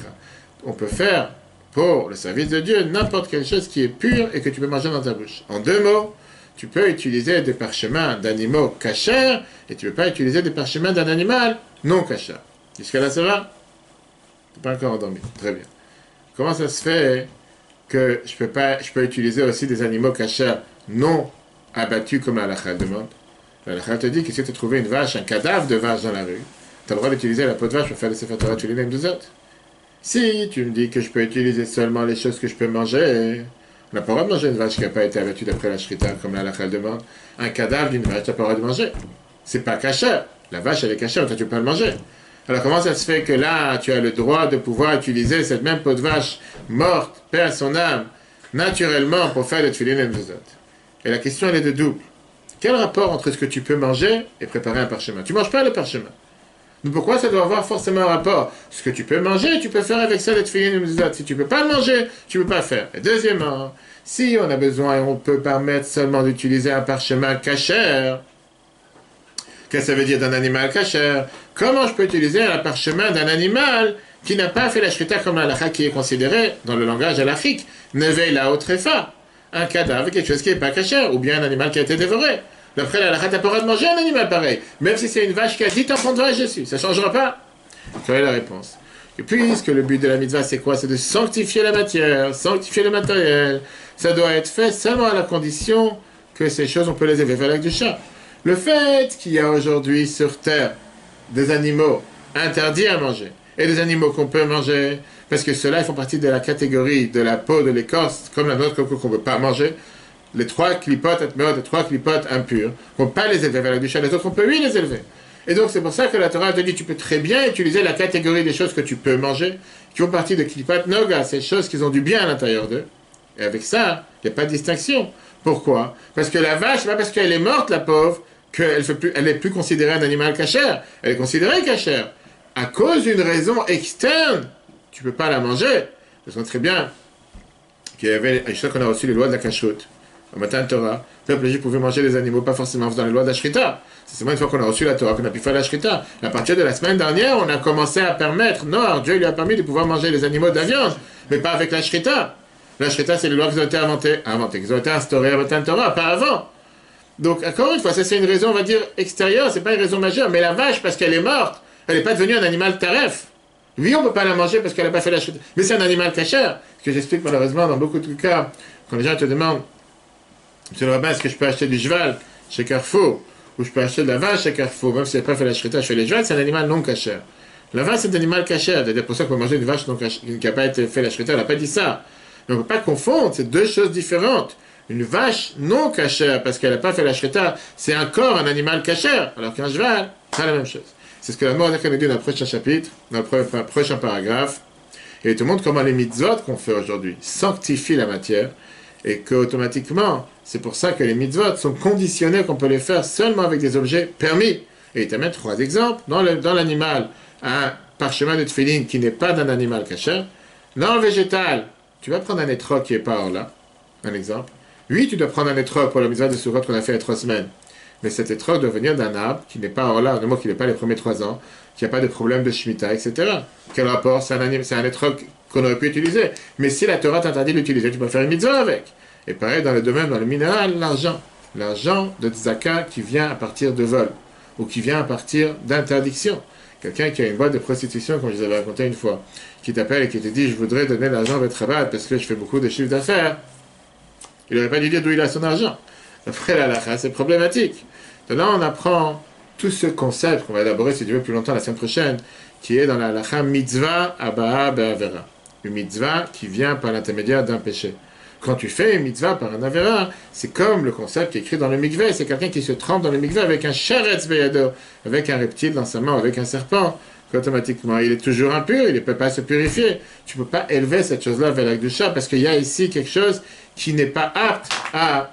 On peut faire pour le service de Dieu n'importe quelle chose qui est pure et que tu peux manger dans ta bouche. En 2 mots, tu peux utiliser des parchemins d'animaux cachers et tu ne peux pas utiliser des parchemins d'un animal non cacher. Jusqu'à là, ça va? Tu n'es pas encore endormi. Très bien. Comment ça se fait que je peux utiliser aussi des animaux cachers non abattus comme la halakha demande? La halakha te dit que si tu as trouvé une vache, un cadavre de vache dans la rue, tu as le droit d'utiliser la peau de vache pour faire des sefer Torah tefillin et mezuzot. Si tu me dis que je peux utiliser seulement les choses que je peux manger, on n'a pas le droit de manger une vache qui n'a pas été abattue d'après la shrita, comme la halakha demande. Un cadavre d'une vache, tu n'as pas le droit de manger. C'est pas cachère. La vache, elle est cachère, toi, tu ne peux pas le manger. Alors comment ça se fait que là, tu as le droit de pouvoir utiliser cette même peau de vache morte, paix à son âme, naturellement pour faire des tefillin et mezuzot? Et la question, elle est de double. Quel rapport entre ce que tu peux manger et préparer un parchemin? Tu ne manges pas le parchemin. Mais pourquoi ça doit avoir forcément un rapport? Ce que tu peux manger, tu peux faire avec ça les tefillin et mitzvot. Si tu peux pas le manger, tu peux pas faire. Et deuxièmement, si on a besoin et on peut permettre seulement d'utiliser un parchemin kasher, qu'est-ce que ça veut dire d'un animal kasher? Comment je peux utiliser un parchemin d'un animal qui n'a pas fait la shrita comme l'halakha qui est considéré dans le langage halachique, nevei la otrefa, un cadavre, quelque chose qui n'est pas kasher, ou bien un animal qui a été dévoré. D'après l'halakha, tu n'as pas le droit de manger un animal pareil, même si c'est une vache qui a 10 enfants de vache dessus, ça ne changera pas. Quelle est la réponse? Et puisque le but de la mitzvah, c'est quoi? C'est de sanctifier la matière, sanctifier le matériel. Ça doit être fait seulement à la condition que ces choses, on peut les élever avec du chat. Le fait qu'il y a aujourd'hui sur Terre des animaux interdits à manger, et des animaux qu'on peut manger, parce que ceux-là, ils font partie de la catégorie de la peau, de l'écorce, comme la nôtre qu'on ne peut pas manger, les 3 clipotes atméotes, les 3 clipotes impures, qu'on ne peut pas les élever avec du chat, les autres, on peut oui les élever. Et donc, c'est pour ça que la Torah te dit, tu peux très bien utiliser la catégorie des choses que tu peux manger, qui font partie de Klipat Noga, ces choses qui ont du bien à l'intérieur d'eux. Et avec ça, il n'y a pas de distinction. Pourquoi? Parce que la vache, c'est pas parce qu'elle est morte, la pauvre, qu'elle n'est plus considérée un animal cachère. Elle est considérée cachère. À cause d'une raison externe, tu ne peux pas la manger. Je sais très bien qu'il y avait, je sais qu'on a reçu les lois de la cacheroute. Au matin de Torah, le peuple juif pouvait manger des animaux, pas forcément dans les lois de la Shrita. C'est seulement une fois qu'on a reçu la Torah qu'on a pu faire la Shrita. À partir de la semaine dernière, on a commencé à permettre, non, Dieu lui a permis de pouvoir manger les animaux de la viande, mais pas avec la Shrita. La Shrita, c'est les lois qui ont été inventées, qui ont été instaurées à matin de Torah, pas avant. Donc, encore une fois, ça c'est une raison, on va dire, extérieure, c'est pas une raison majeure, mais la vache, parce qu'elle est morte, elle n'est pas devenue un animal taref. Oui, on ne peut pas la manger parce qu'elle n'a pas fait la Shrita. Mais c'est un animal cachère. Ce que j'explique malheureusement dans beaucoup de cas, quand les gens te demandent, monsieur le rabbin, est-ce que je peux acheter du cheval chez Carrefour, ou je peux acheter de la vache chez Carrefour, même si elle n'a pas fait la shrita, je fais les chevals, c'est un animal non cachère. La vache, c'est un animal cachère, c'est pour ça qu'on peut manger une vache qui n'a pas été fait la shrita, elle n'a pas dit ça. Mais on ne peut pas confondre, c'est deux choses différentes. Une vache non cachère, parce qu'elle n'a pas fait la shrita, c'est encore un animal cachère, alors qu'un cheval, c'est la même chose. C'est ce que la Mordechai nous dit dans le prochain chapitre, dans le prochain paragraphe, et il te montre comment les mitzvot qu'on fait aujourd'hui sanctifient la matière, et qu'automatiquement, c'est pour ça que les mitzvot sont conditionnés qu'on peut les faire seulement avec des objets permis. Et il t'amène 3 exemples. Dans l'animal, un parchemin de tefillin qui n'est pas d'un animal cachère. Dans le végétal, tu vas prendre un étrog qui n'est pas hors là, un exemple. Oui, tu dois prendre un étrog pour la mitzvah de Sukkot qu'on a fait il y a 3 semaines. Mais cet étrog doit venir d'un arbre qui n'est pas hors là, du moins qu'il n'est pas les premiers 3 ans, qui n'a pas de problème de shemitah, etc. Quel rapport? C'est un étrog qu'on aurait pu utiliser. Mais si la Torah t'interdit d'utiliser, tu peux faire une mitzvah avec. Et pareil dans le domaine, dans le minéral, l'argent. L'argent de tzaka qui vient à partir de vol, ou qui vient à partir d'interdiction. Quelqu'un qui a une boîte de prostitution, comme je vous avais raconté une fois, qui t'appelle et qui te dit, je voudrais donner l'argent à votre rabat parce que je fais beaucoup de chiffres d'affaires. Il n'aurait pas dû dire d'où il a son argent. Après la halakha, c'est problématique. Donc là, on apprend tout ce concept qu'on va élaborer, si Dieu veut, plus longtemps la semaine prochaine, qui est dans la halakha mitzvah aba'a be'avera. Une mitzvah qui vient par l'intermédiaire d'un péché. Quand tu fais une mitzvah par un avera, c'est comme le concept qui est écrit dans le mikveh, c'est quelqu'un qui se trempe dans le mikveh avec un sharetz beyado, avec un reptile dans sa main, avec un serpent, qu'automatiquement il est toujours impur, il ne peut pas se purifier. Tu ne peux pas élever cette chose-là vers la gdusha, parce qu'il y a ici quelque chose qui n'est pas apte à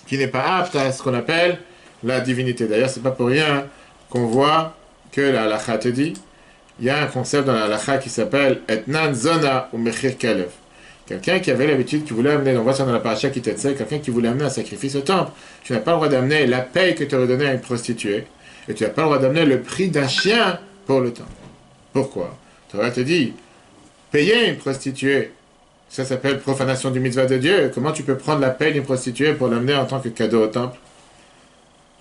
ce qu'on appelle la divinité. D'ailleurs, c'est pas pour rien qu'on voit que la halakha te dit, il y a un concept dans la halakha qui s'appelle etnan zona ou mechir kalev. Quelqu'un qui avait l'habitude, qui voulait amener, on voit ça dans la paracha qui t'aide, quelqu'un qui voulait amener un sacrifice au temple, tu n'as pas le droit d'amener la paye que tu aurais donnée à une prostituée, et tu n'as pas le droit d'amener le prix d'un chien pour le temple. Pourquoi? Tu aurais te dit, payer une prostituée, ça s'appelle profanation du mitzvah de Dieu. Comment tu peux prendre la paye d'une prostituée pour l'amener en tant que cadeau au temple?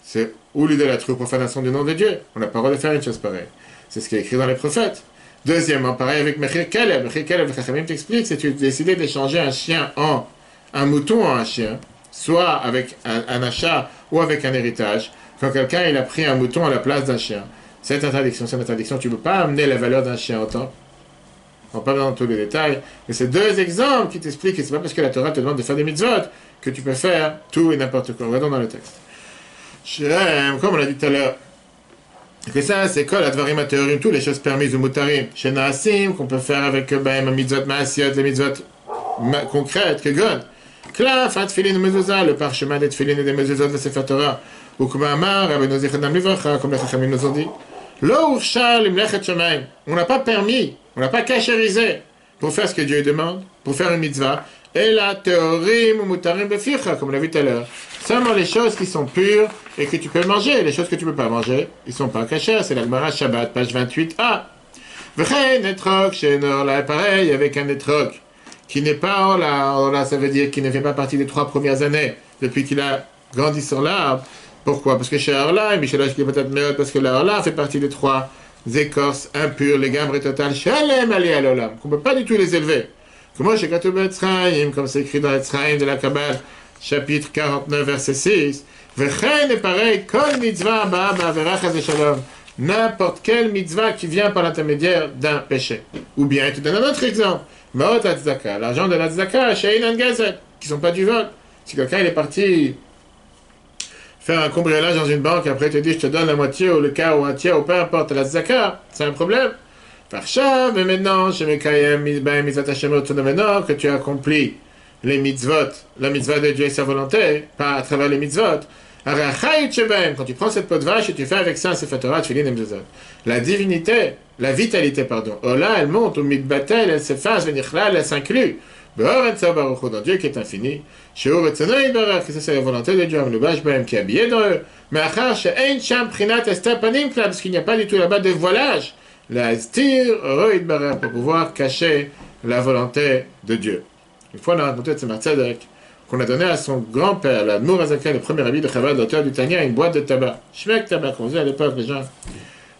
C'est ou l'idolâtrie ou profanation du nom de Dieu. On n'a pas le droit de faire une chose pareille. C'est ce qui est écrit dans les prophètes. Deuxièmement, pareil avec Mechir Kalev. Mechir Kalev, le Chachamim t'explique, c'est que tu as décidé d'échanger un chien en un mouton en un chien, soit avec un achat ou avec un héritage. Quand quelqu'un il a pris un mouton à la place d'un chien, cette interdiction, tu ne peux pas amener la valeur d'un chien au temple. On ne va pas dans tous les détails, mais c'est 2 exemples qui t'expliquent que ce n'est pas parce que la Torah te demande de faire des mitzvot que tu peux faire tout et n'importe quoi. Regardons dans le texte. Comme on l'a dit tout à l'heure, que ça, c'est quoi la dvarim athéorim, toutes les choses permises ou mutarim, chez Naasim, qu'on peut faire avec un mitzvot maasiot, les mitzvot concrètes, que God. Klaf, un tefillin mezuzah, le parchemin des tefillin et des mezuzot de Sefer Torah, ou comme Amar, Rabbeinu Zichronam Livracha, comme les Chachamim nous ont dit. Lo urshar limlechet shamayim. On n'a pas permis, on n'a pas cachérisé pour faire ce que Dieu demande, pour faire une mitzvah. Et la théorim ou mutarim beficha, comme on l'a vu tout à l'heure. Seulement les choses qui sont pures et que tu peux manger. Les choses que tu ne peux pas manger, ils ne sont pas cachées. C'est la Gemara Shabbat, page 28a. V'chein etrog she'enor là, pareil avec un etrog qui n'est pas or là, ça veut dire qu'il ne fait pas partie des 3 premières années depuis qu'il a grandi sur l'arbre. Pourquoi? Parce que chez Orla, Michelash qui peut-être meilleur, parce que la Orla fait partie des 3 écorces impures, les gambres totales, Shalem Ali Alolam, qu'on ne peut pas du tout les élever. Comment chez Katoub Etzraïm, comme c'est écrit dans Etzraïm de la Kabbale, chapitre 49, verset 6, Vechen est pareil, Kol mitzvah ba'aba verachas et shalom, n'importe quelle mitzvah qui vient par l'intermédiaire d'un péché. Ou bien, il te donne un autre exemple, Maot Atzaka, l'argent de l'Atzaka, Shein Gazet, qui ne sont pas du vol. Si quelqu'un il est parti faire un cambriolage dans une banque, après il te dit je te donne la moitié ou le quart ou un tiers ou peu importe la zaka, c'est un problème. Farcha, mais maintenant, chez Mekayem, maintenant que tu as accompli les mitzvot, la mitzvah de Dieu et sa volonté, pas à travers les mitzvot, quand tu prends cette peau de vache et tu fais avec ça un sefer Torah, tefillin et mezuzot, la divinité, la vitalité, pardon, oh là, elle monte, au mitbatel, elle s'efface, venichlal, elle s'inclut. Dans Dieu qui est infini, que ça c'est la volonté de Dieu, qui est habillé dans eux, mais parce qu'il n'y a pas du tout là-bas de voilage, pour pouvoir cacher la volonté de Dieu. Une fois on a raconté de ce Tzedek qu'on a donné à son grand-père, l'Admour Azaken, le premier rabbi de Chabad, l'auteur du Tanya, une boîte de tabac. Shmek tabac, on faisait à l'époque les gens.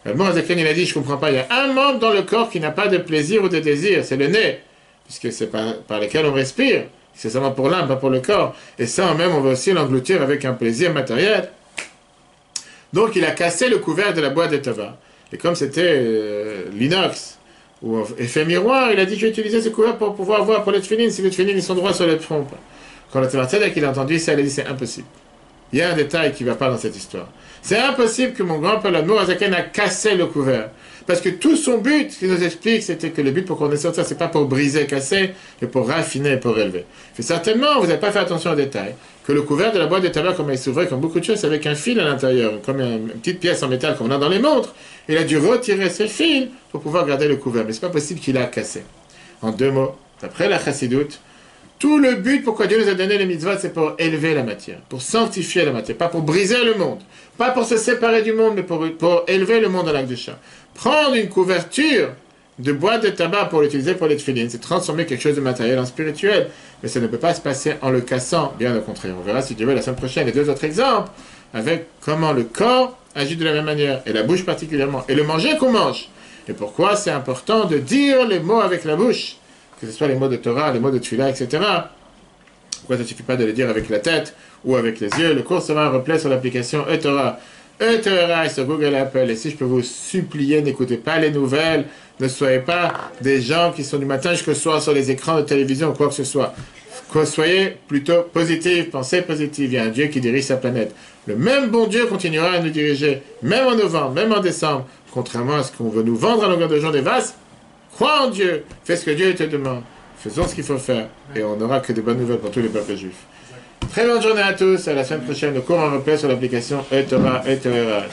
L'Admour Azaken il a dit, je comprends pas, il y a un membre dans le corps qui n'a pas de plaisir ou de désir, c'est le nez. Puisque c'est par lesquels on respire, c'est seulement pour l'âme, pas pour le corps. Et ça, même, on va aussi l'engloutir avec un plaisir matériel. Donc, il a cassé le couvercle de la boîte de tabac. Et comme c'était l'inox, ou effet miroir, il a dit, je vais utiliser ce couvercle pour pouvoir voir pour les tefillin, si les tefillin, ils sont droits sur les trompes. Quand le Tzedek, il a entendu ça, il a dit, c'est impossible. Il y a un détail qui ne va pas dans cette histoire. C'est impossible que mon grand-père, l'Admour Azaken, a cassé le couvercle. Parce que tout son but, ce qu'il nous explique, c'était que le but pour qu'on ait sorti ça, c'est pas pour briser, casser, mais pour raffiner, pour élever. Et certainement, vous n'avez pas fait attention aux détails, que le couvercle de la boîte de tabac, comme il s'ouvrait, comme beaucoup de choses, avec un fil à l'intérieur, comme une petite pièce en métal qu'on a dans les montres. Il a dû retirer ce fil pour pouvoir garder le couvercle. Mais c'est pas possible qu'il a cassé. En 2 mots, d'après la chassidoute, tout le but pourquoi Dieu nous a donné les mitzvot, c'est pour élever la matière, pour sanctifier la matière, pas pour briser le monde, pas pour se séparer du monde, mais pour élever le monde dans l'acte de chat. Prendre une couverture de boîte de tabac pour l'utiliser pour les tefillin, c'est transformer quelque chose de matériel en spirituel, mais ça ne peut pas se passer en le cassant, bien au contraire. On verra si Dieu veut la semaine prochaine les 2 autres exemples, avec comment le corps agit de la même manière, et la bouche particulièrement, et le manger qu'on mange. Et pourquoi c'est important de dire les mots avec la bouche, que ce soit les mots de Torah, les mots de Tfilah, etc. Pourquoi ça ne suffit pas de les dire avec la tête ou avec les yeux? Le cours sera un replay sur l'application eTorah. eTorah sur Google Apple. Et si je peux vous supplier, n'écoutez pas les nouvelles, ne soyez pas des gens qui sont du matin jusqu'au soir sur les écrans de télévision ou quoi que ce soit. Soyez plutôt positifs, pensez positif. Il y a un Dieu qui dirige sa planète. Le même bon Dieu continuera à nous diriger, même en novembre, même en décembre, contrairement à ce qu'on veut nous vendre à longueur de jour des vases. Crois en Dieu, fais ce que Dieu te demande, faisons ce qu'il faut faire, et on n'aura que de bonnes nouvelles pour tous les peuples juifs. Très bonne journée à tous, à la semaine prochaine, le cours en replay sur l'application eTorah et eTorah.